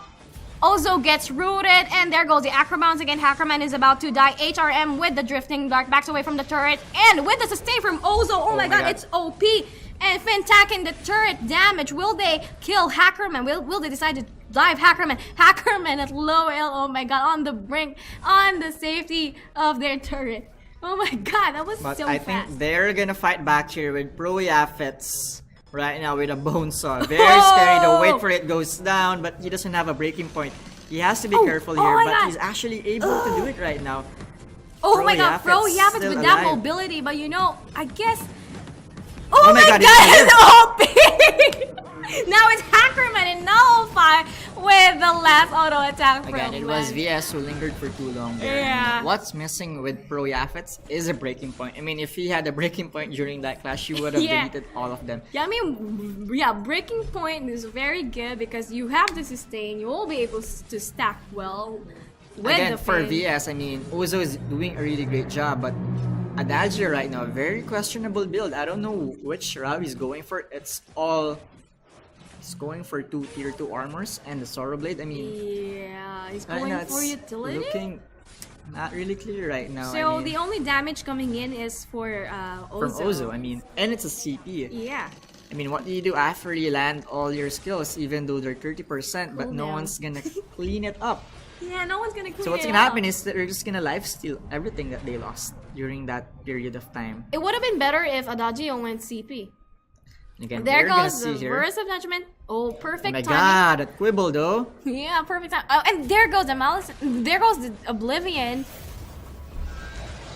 [SPEAKER 1] Ozo gets rooted, and there goes the Acro bounce again. Hackerman is about to die. HRM with the drifting dart backs away from the turret, and with the sustain from Ozo. Oh my god, it's OP. And Finn attacking the turret damage. Will they kill Hackerman? Will they decide to dive Hackerman? Hackerman at low L. Oh my god, on the brink, on the safety of their turret. Oh my god, that was
[SPEAKER 2] But
[SPEAKER 1] so
[SPEAKER 2] I
[SPEAKER 1] fast.
[SPEAKER 2] think they're gonna fight back here with Pro Yaffets right now with a bone saw. Very scary. The wait for it goes down, but he doesn't have a breaking point. He has to be careful
[SPEAKER 1] oh
[SPEAKER 2] here,
[SPEAKER 1] my
[SPEAKER 2] but
[SPEAKER 1] God.
[SPEAKER 2] he's actually able to do it right now.
[SPEAKER 1] Oh
[SPEAKER 2] Pro
[SPEAKER 1] my god, Pro
[SPEAKER 2] Yaffets
[SPEAKER 1] Yaffets
[SPEAKER 2] still
[SPEAKER 1] with that
[SPEAKER 2] alive.
[SPEAKER 1] mobility, but you know, I guess. Oh,
[SPEAKER 2] my
[SPEAKER 1] my
[SPEAKER 2] god,
[SPEAKER 1] god,
[SPEAKER 2] he's
[SPEAKER 1] it's OP! Now it's Hackerman and Nullify with the last auto attack from
[SPEAKER 2] Again, it was
[SPEAKER 1] Len.
[SPEAKER 2] VS who lingered for too long there.
[SPEAKER 1] Yeah.
[SPEAKER 2] What's missing with Pro Yaffets is a breaking point. I mean, if he had a breaking point during that clash, you would have
[SPEAKER 1] Yeah.
[SPEAKER 2] deleted all of them.
[SPEAKER 1] Yeah, I mean, yeah, breaking point is very good because you have the sustain. You will be able to stack well with
[SPEAKER 2] Again,
[SPEAKER 1] the
[SPEAKER 2] for
[SPEAKER 1] Finn.
[SPEAKER 2] VS, I mean, Ozo is doing a really great job, but Adagio right now, very questionable build. I don't know which route he's going for. He's going for two tier 2 armors and the Sorrow Blade. I mean,
[SPEAKER 1] Yeah, he's
[SPEAKER 2] right
[SPEAKER 1] going
[SPEAKER 2] now
[SPEAKER 1] for
[SPEAKER 2] it's
[SPEAKER 1] utility.
[SPEAKER 2] looking not really clear right now.
[SPEAKER 1] So
[SPEAKER 2] I mean,
[SPEAKER 1] the only damage coming in is for
[SPEAKER 2] from
[SPEAKER 1] Ozo.
[SPEAKER 2] Ozo, I mean, and it's a CP.
[SPEAKER 1] Yeah.
[SPEAKER 2] I mean, what do you do after you land all your skills, even though they're 30%, but no
[SPEAKER 1] Cooldown.
[SPEAKER 2] one's gonna clean it up?
[SPEAKER 1] Yeah, no one's gonna clean
[SPEAKER 2] So what's
[SPEAKER 1] it
[SPEAKER 2] gonna
[SPEAKER 1] up.
[SPEAKER 2] happen is that they're just gonna lifesteal everything that they lost during that period of time.
[SPEAKER 1] It would have been better if Adagio went CP.
[SPEAKER 2] Again,
[SPEAKER 1] There
[SPEAKER 2] we're gonna
[SPEAKER 1] goes
[SPEAKER 2] see
[SPEAKER 1] the
[SPEAKER 2] here.
[SPEAKER 1] Burst of Judgment. Oh,
[SPEAKER 2] Oh
[SPEAKER 1] perfect
[SPEAKER 2] my
[SPEAKER 1] timing.
[SPEAKER 2] god, that Quibble though.
[SPEAKER 1] Yeah, perfect time. Oh, and there goes the Malice. There goes the Oblivion.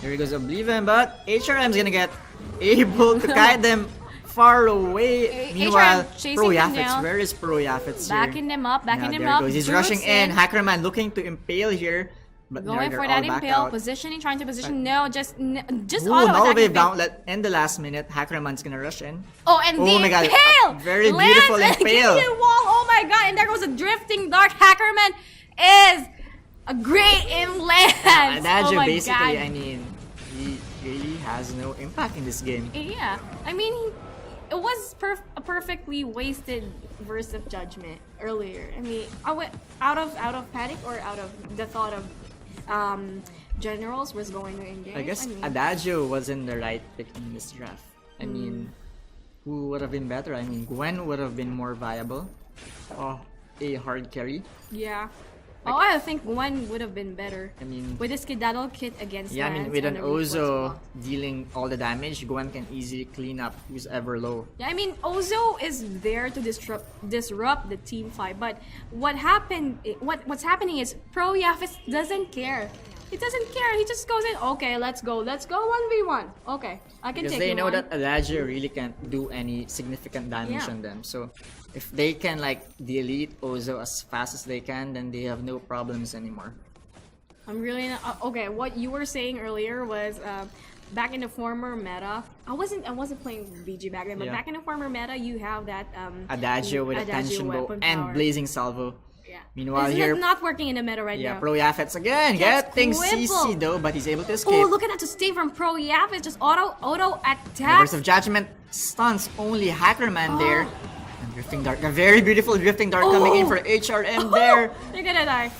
[SPEAKER 2] Here goes Oblivion, but HRM's gonna get able to guide them far away. Meanwhile,
[SPEAKER 1] chasing
[SPEAKER 2] Pro
[SPEAKER 1] them
[SPEAKER 2] Yaffets,
[SPEAKER 1] down.
[SPEAKER 2] where is Pro Yaffets here?
[SPEAKER 1] Backing them up,
[SPEAKER 2] Now,
[SPEAKER 1] backing them
[SPEAKER 2] there
[SPEAKER 1] up.
[SPEAKER 2] goes. He's
[SPEAKER 1] Boots
[SPEAKER 2] rushing in. Hackerman looking to impale here, but
[SPEAKER 1] Going
[SPEAKER 2] they're
[SPEAKER 1] for
[SPEAKER 2] all
[SPEAKER 1] that
[SPEAKER 2] back
[SPEAKER 1] impale,
[SPEAKER 2] out.
[SPEAKER 1] positioning, trying to position. No, just
[SPEAKER 2] Ooh,
[SPEAKER 1] auto
[SPEAKER 2] null
[SPEAKER 1] attack.
[SPEAKER 2] wave gauntlet in the last minute. Hackerman's gonna rush in.
[SPEAKER 1] Oh, and
[SPEAKER 2] Oh
[SPEAKER 1] the
[SPEAKER 2] my god,
[SPEAKER 1] impale!
[SPEAKER 2] very
[SPEAKER 1] lands
[SPEAKER 2] beautiful
[SPEAKER 1] against
[SPEAKER 2] impale.
[SPEAKER 1] the wall. Oh my god, and there goes a drifting dart. Hackerman is a great inland.
[SPEAKER 2] Adagio
[SPEAKER 1] Oh my
[SPEAKER 2] basically,
[SPEAKER 1] god.
[SPEAKER 2] I mean, he really has no impact in this game.
[SPEAKER 1] Yeah, I mean, it was a perfectly wasted verse of judgment earlier. I mean, I went out of panic or out of the thought of generals was going to engage.
[SPEAKER 2] I guess
[SPEAKER 1] mean,
[SPEAKER 2] Adagio wasn't the right pick in this draft. I
[SPEAKER 1] Hmm.
[SPEAKER 2] mean, who would have been better? I mean, Gwen would have been more viable. Oh, a hard carry.
[SPEAKER 1] yeah. Oh, I think Gwen would have been better
[SPEAKER 2] I mean,
[SPEAKER 1] with the skedaddle kit against.
[SPEAKER 2] yeah, I mean,
[SPEAKER 1] Lance
[SPEAKER 2] with
[SPEAKER 1] and
[SPEAKER 2] an
[SPEAKER 1] the reflex
[SPEAKER 2] Ozo
[SPEAKER 1] block.
[SPEAKER 2] dealing all the damage, Gwen can easily clean up who's ever low.
[SPEAKER 1] Yeah, I mean, Ozo is there to disrupt the team fight, but what's happening is Pro Yaffis doesn't care. He doesn't care. He just goes in. Okay, let's go 1v1. Okay, I can
[SPEAKER 2] Because
[SPEAKER 1] take
[SPEAKER 2] they
[SPEAKER 1] you
[SPEAKER 2] know
[SPEAKER 1] on.
[SPEAKER 2] that Adagio really can't do any significant damage
[SPEAKER 1] Yeah.
[SPEAKER 2] on them. So if they can like delete Ozo as fast as they can, then they have no problems anymore.
[SPEAKER 1] I'm really not, okay. What you were saying earlier was back in the former meta. I wasn't playing VG back then, but
[SPEAKER 2] Yeah.
[SPEAKER 1] back in the former meta, you have that
[SPEAKER 2] Adagio with a
[SPEAKER 1] Adagio
[SPEAKER 2] tension bow
[SPEAKER 1] weapon
[SPEAKER 2] and
[SPEAKER 1] power.
[SPEAKER 2] blazing salvo.
[SPEAKER 1] Yeah.
[SPEAKER 2] Meanwhile
[SPEAKER 1] It's
[SPEAKER 2] here,
[SPEAKER 1] not working in the meta right
[SPEAKER 2] yeah,
[SPEAKER 1] now.
[SPEAKER 2] Pro Yaffets again
[SPEAKER 1] Gets
[SPEAKER 2] getting
[SPEAKER 1] Quibble.
[SPEAKER 2] CC though, but he's able to escape.
[SPEAKER 1] Oh, look at that to stay from Pro Yaff. It's just auto
[SPEAKER 2] The
[SPEAKER 1] attack.
[SPEAKER 2] Burst of Judgment stuns only Hackerman there.
[SPEAKER 1] Oh.
[SPEAKER 2] And Drifting Dart, a very beautiful Drifting Dart coming in for HRM there.
[SPEAKER 1] They're gonna die.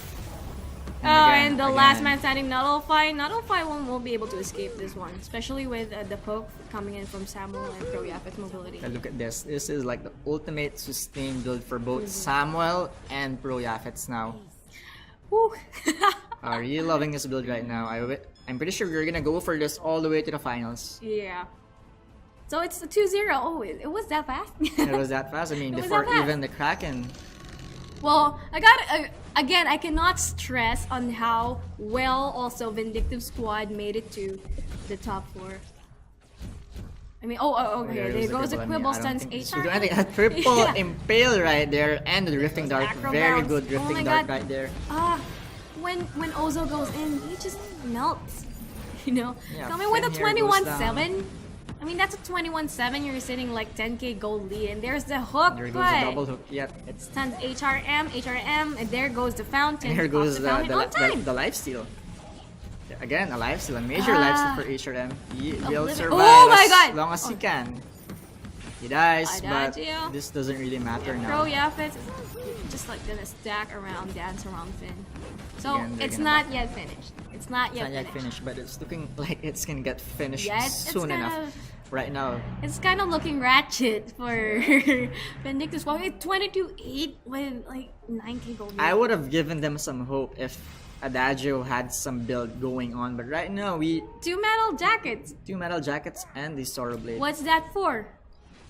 [SPEAKER 1] And the last
[SPEAKER 2] again.
[SPEAKER 1] man standing, Nullify. Nullify won't be able to escape this one, especially with the poke coming in from Samuel and Pro Yaphet's mobility.
[SPEAKER 2] Look at this. This is like the ultimate sustain build for both Samuel and Pro Yaphet's now.
[SPEAKER 1] Woo.
[SPEAKER 2] I'm really loving this build right now. I'm pretty sure we're gonna go for this all the way to the finals.
[SPEAKER 1] Yeah. So it's the 2-0. Oh, it was that fast?
[SPEAKER 2] It was that fast. I mean,
[SPEAKER 1] It was
[SPEAKER 2] before
[SPEAKER 1] that fast.
[SPEAKER 2] even the Kraken.
[SPEAKER 1] Well, I got again. I cannot stress on how well also Vindictive squad made it to the top 4. I mean, okay. There goes the Quibble stuns HR.
[SPEAKER 2] I think a triple
[SPEAKER 1] Yeah.
[SPEAKER 2] impale right there, and the drifting dart.
[SPEAKER 1] Acro
[SPEAKER 2] Very
[SPEAKER 1] bounce.
[SPEAKER 2] good
[SPEAKER 1] Oh
[SPEAKER 2] drifting
[SPEAKER 1] my
[SPEAKER 2] dart
[SPEAKER 1] God.
[SPEAKER 2] right there.
[SPEAKER 1] When Ozo goes in, he just melts. You know,
[SPEAKER 2] Yeah,
[SPEAKER 1] coming with a
[SPEAKER 2] Finn here goes
[SPEAKER 1] 21-7. I mean, that's a 21-7. You're sitting like 10k gold lead, and there's the hook.
[SPEAKER 2] There goes
[SPEAKER 1] but
[SPEAKER 2] the double hook. Yep.
[SPEAKER 1] it stuns HRM, and there goes the fountain.
[SPEAKER 2] And here goes
[SPEAKER 1] Off the fountain on time.
[SPEAKER 2] the lifesteal. Again, a lifesteal, a major lifesteal for HRM. He will
[SPEAKER 1] Oblivion.
[SPEAKER 2] survive
[SPEAKER 1] Oh my
[SPEAKER 2] as
[SPEAKER 1] God!
[SPEAKER 2] long as he can. He dies, but
[SPEAKER 1] Adagio.
[SPEAKER 2] this doesn't really matter
[SPEAKER 1] Pro
[SPEAKER 2] now.
[SPEAKER 1] Yaphet just like gonna stack around, dance around Finn. So
[SPEAKER 2] Again, they're
[SPEAKER 1] it's
[SPEAKER 2] gonna
[SPEAKER 1] not yet finished. It's not
[SPEAKER 2] It's
[SPEAKER 1] yet
[SPEAKER 2] not yet
[SPEAKER 1] finished.
[SPEAKER 2] finished, but it's looking like it's gonna get finished
[SPEAKER 1] Yeah, it's
[SPEAKER 2] soon
[SPEAKER 1] kind
[SPEAKER 2] enough.
[SPEAKER 1] of-
[SPEAKER 2] Right now,
[SPEAKER 1] It's kind of looking ratchet for Vindictive Squad. 22-8 with like 9k gold.
[SPEAKER 2] I would have given them some hope if Adagio had some build going on, but right now we
[SPEAKER 1] 2 metal jackets.
[SPEAKER 2] 2 metal jackets and the Sorrow Blade.
[SPEAKER 1] What's that for?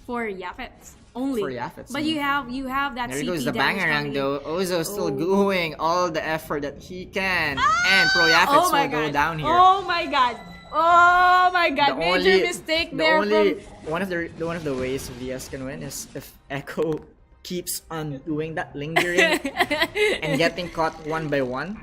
[SPEAKER 1] For Yaphet's only.
[SPEAKER 2] For Yaphet's
[SPEAKER 1] But
[SPEAKER 2] only.
[SPEAKER 1] you have that
[SPEAKER 2] There
[SPEAKER 1] CP
[SPEAKER 2] goes the
[SPEAKER 1] damage
[SPEAKER 2] bangerang
[SPEAKER 1] coming.
[SPEAKER 2] though. Ozo still
[SPEAKER 1] Oh.
[SPEAKER 2] doing all the effort that he can, and Pro Yaphet's
[SPEAKER 1] Oh my
[SPEAKER 2] will go
[SPEAKER 1] God.
[SPEAKER 2] down here.
[SPEAKER 1] Oh my god. Oh my god.
[SPEAKER 2] The
[SPEAKER 1] Major
[SPEAKER 2] only-
[SPEAKER 1] mistake
[SPEAKER 2] the
[SPEAKER 1] there
[SPEAKER 2] only
[SPEAKER 1] from
[SPEAKER 2] one of the ways VS can win is if Echo keeps on doing that lingering and getting caught one by one.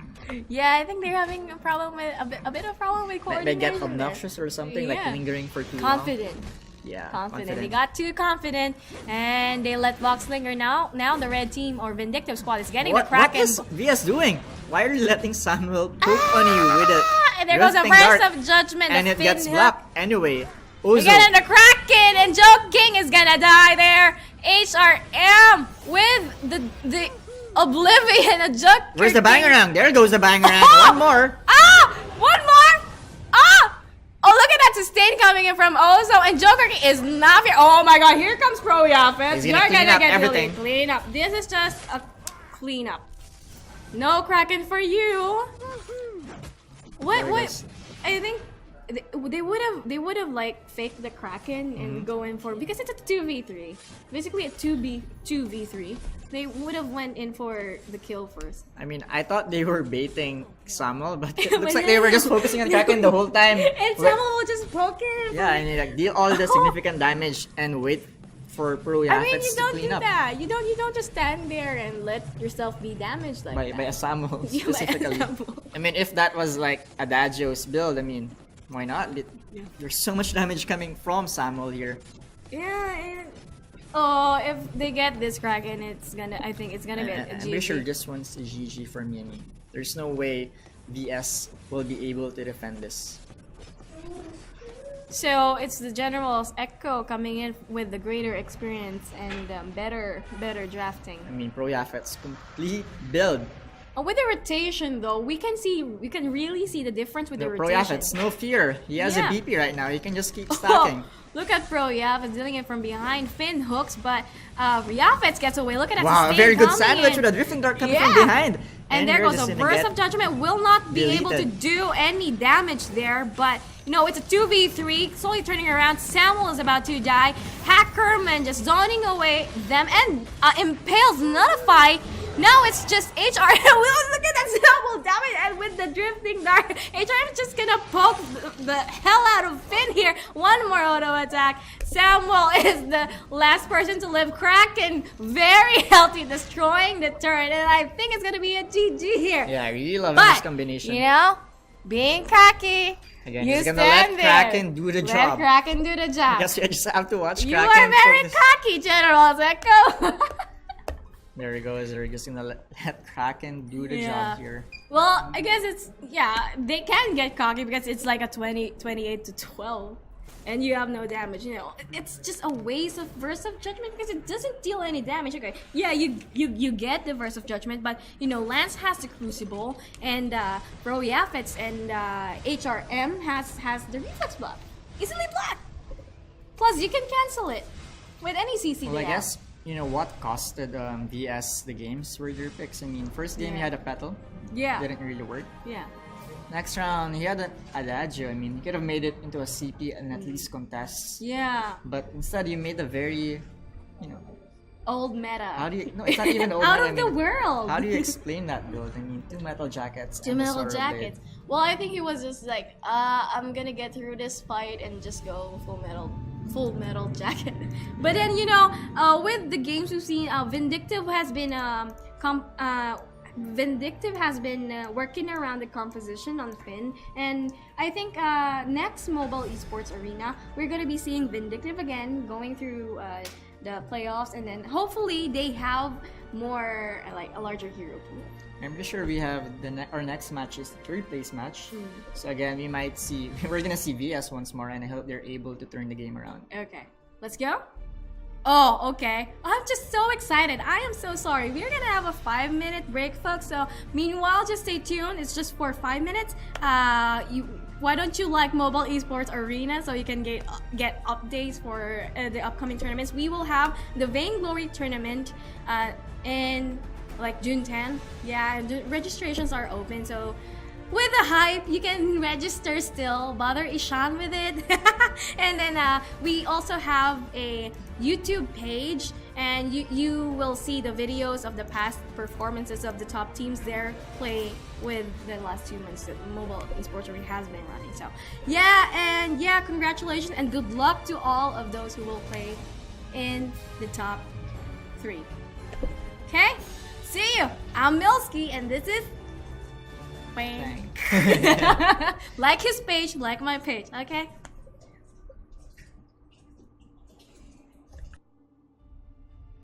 [SPEAKER 1] Yeah, I think they're having a problem with a bit of problem with
[SPEAKER 2] Like they
[SPEAKER 1] coordination.
[SPEAKER 2] get obnoxious or something, like
[SPEAKER 1] Yeah.
[SPEAKER 2] lingering for too long.
[SPEAKER 1] Confident.
[SPEAKER 2] Yeah,
[SPEAKER 1] Confident. They got too confident and they let Vox linger now. Now the red team or Vindictive squad is getting the
[SPEAKER 2] What
[SPEAKER 1] Kraken.
[SPEAKER 2] is VS doing? Why are you letting Samuel poke on you with a
[SPEAKER 1] And there goes a
[SPEAKER 2] drifting
[SPEAKER 1] burst
[SPEAKER 2] dart,
[SPEAKER 1] of judgment.
[SPEAKER 2] and
[SPEAKER 1] the
[SPEAKER 2] it
[SPEAKER 1] Finn
[SPEAKER 2] gets
[SPEAKER 1] hook.
[SPEAKER 2] blocked anyway? Ozo,
[SPEAKER 1] Again, the Kraken and Joe King is gonna die there. HRM with the Oblivion, a Joker.
[SPEAKER 2] where's the
[SPEAKER 1] King.
[SPEAKER 2] bangerang? There goes the bangerang.
[SPEAKER 1] Oh!
[SPEAKER 2] One more.
[SPEAKER 1] One more! Oh, look at that sustain coming in from Ozo, and Joker King is not here. Oh my god, here comes Pro Yaphet.
[SPEAKER 2] He's
[SPEAKER 1] You're
[SPEAKER 2] gonna clean
[SPEAKER 1] gonna
[SPEAKER 2] up
[SPEAKER 1] get
[SPEAKER 2] everything.
[SPEAKER 1] really clean up. This is just a cleanup. No Kraken for you.
[SPEAKER 2] There it
[SPEAKER 1] What?
[SPEAKER 2] is.
[SPEAKER 1] I think they would have like faked the Kraken and go in for, because it's a 2v3, basically a 2v3. They would have went in for the kill first.
[SPEAKER 2] I mean, I thought they were baiting Samuel, but it
[SPEAKER 1] But
[SPEAKER 2] looks like they were just focusing on Kraken the whole time.
[SPEAKER 1] And
[SPEAKER 2] Wait-
[SPEAKER 1] someone will just poke it.
[SPEAKER 2] Yeah, and like deal all the significant damage and wait for Pro
[SPEAKER 1] I mean,
[SPEAKER 2] Yaphet
[SPEAKER 1] you
[SPEAKER 2] to
[SPEAKER 1] don't
[SPEAKER 2] clean
[SPEAKER 1] do
[SPEAKER 2] up
[SPEAKER 1] that. You don't just stand there and let yourself be damaged like
[SPEAKER 2] by
[SPEAKER 1] that.
[SPEAKER 2] a Samuel
[SPEAKER 1] Yeah, by a
[SPEAKER 2] specifically.
[SPEAKER 1] Samuel.
[SPEAKER 2] I mean, if that was like Adagio's build, I mean, why not? There's so much damage coming from Samuel here.
[SPEAKER 1] Yeah, and if they get this Kraken, I think it's gonna be a
[SPEAKER 2] I'm
[SPEAKER 1] GG.
[SPEAKER 2] pretty sure this one's a GG for Mini. There's no way VS will be able to defend this.
[SPEAKER 1] So it's the General's Echo coming in with the greater experience and better drafting.
[SPEAKER 2] I mean, Pro Yaphet's complete build.
[SPEAKER 1] With the rotation though, we can really see the difference with the
[SPEAKER 2] Pro
[SPEAKER 1] rotation.
[SPEAKER 2] Yaphet's no fear. He has
[SPEAKER 1] Yeah.
[SPEAKER 2] a BP right now. He can just keep stacking.
[SPEAKER 1] Look at Pro Yaphet dealing it from behind. Finn hooks, but Yaphet gets away. Look at that.
[SPEAKER 2] Wow, a
[SPEAKER 1] sustain
[SPEAKER 2] very good
[SPEAKER 1] coming
[SPEAKER 2] sandwich
[SPEAKER 1] in.
[SPEAKER 2] with a drifting dart coming
[SPEAKER 1] Yeah.
[SPEAKER 2] from behind.
[SPEAKER 1] And there
[SPEAKER 2] you're
[SPEAKER 1] goes
[SPEAKER 2] just
[SPEAKER 1] a
[SPEAKER 2] gonna
[SPEAKER 1] burst
[SPEAKER 2] get
[SPEAKER 1] of judgment. Will not be able to
[SPEAKER 2] deleted.
[SPEAKER 1] do any damage there, but you know, it's a 2v3, slowly turning around. Samuel is about to die. Hackerman just zoning away them, and impales Nullify. Now it's just HR. Look at that Samuel damage, and with the drifting dart, HR is just gonna poke the hell out of Finn here. One more auto attack. Samuel is the last person to live. Kraken, very healthy, destroying the turret, and I think it's gonna be a GG here.
[SPEAKER 2] Yeah, I really love
[SPEAKER 1] But,
[SPEAKER 2] this combination.
[SPEAKER 1] you know, being cocky,
[SPEAKER 2] Again,
[SPEAKER 1] you
[SPEAKER 2] he's gonna
[SPEAKER 1] stand
[SPEAKER 2] let
[SPEAKER 1] there.
[SPEAKER 2] Kraken do the
[SPEAKER 1] Let
[SPEAKER 2] job.
[SPEAKER 1] Kraken do the job.
[SPEAKER 2] Guess you just have to watch
[SPEAKER 1] You
[SPEAKER 2] Kraken.
[SPEAKER 1] are very
[SPEAKER 2] focus.
[SPEAKER 1] cocky, General Echo.
[SPEAKER 2] There he goes. They're just gonna let Kraken do the
[SPEAKER 1] Yeah.
[SPEAKER 2] job here.
[SPEAKER 1] Well, I guess they can get cocky because it's like a 28 to 12. and you have no damage. You know, it's just a waste of Verse of Judgment because it doesn't deal any damage. Okay, yeah, you get the Verse of Judgment, but you know, Lance has the Crucible, and Bro Yafets and HRM has the Reflex buff. Easily block. Plus, you can cancel it with any CC.
[SPEAKER 2] Well, I guess you know what costed VS the games were your picks. I mean, first game he had a Petal.
[SPEAKER 1] Yeah.
[SPEAKER 2] Didn't really work.
[SPEAKER 1] Yeah.
[SPEAKER 2] Next round, he had an Adagio. I mean, he could have made it into a CP and at least contest.
[SPEAKER 1] Yeah.
[SPEAKER 2] But instead, you made a very, you know...
[SPEAKER 1] Old meta.
[SPEAKER 2] How do you... No, it's not even old
[SPEAKER 1] Out
[SPEAKER 2] meta.
[SPEAKER 1] of the world!
[SPEAKER 2] How do you explain that build? I mean, 2 metal jackets.
[SPEAKER 1] Two
[SPEAKER 2] and a
[SPEAKER 1] metal
[SPEAKER 2] Sorrow
[SPEAKER 1] jackets.
[SPEAKER 2] Blade.
[SPEAKER 1] Well, I think he was just like, I'm gonna get through this fight and just go full metal jacket. But then, you know, with the games we've seen, Vindictive has been working around the composition on Finn, and I think next mobile esports arena we're gonna be seeing Vindictive again going through the playoffs, and then hopefully they have more like a larger hero pool.
[SPEAKER 2] I'm pretty sure we have our next match is the 3rd place match. So again, we're gonna see VS once more, and I hope they're able to turn the game around.
[SPEAKER 1] Okay, let's go. Oh, okay. I'm just so excited. I am so sorry. We're gonna have a 5-minute break, folks. So meanwhile, just stay tuned. It's just for 5 minutes. Why don't you like Mobile Esports Arena so you can get updates for the upcoming tournaments? We will have the Vainglory tournament in like June 10th. Yeah, the registrations are open. So with the hype, you can register still. Bother Ishan with it. And then we also have a YouTube page, and you will see the videos of the past performances of the top teams there play with the last 2 months that Mobile Esports Arena has been running. So yeah, congratulations and good luck to all of those who will play in the top 3. Okay, see you. I'm Milski, and this is Bang. Like his page, like my page. Okay.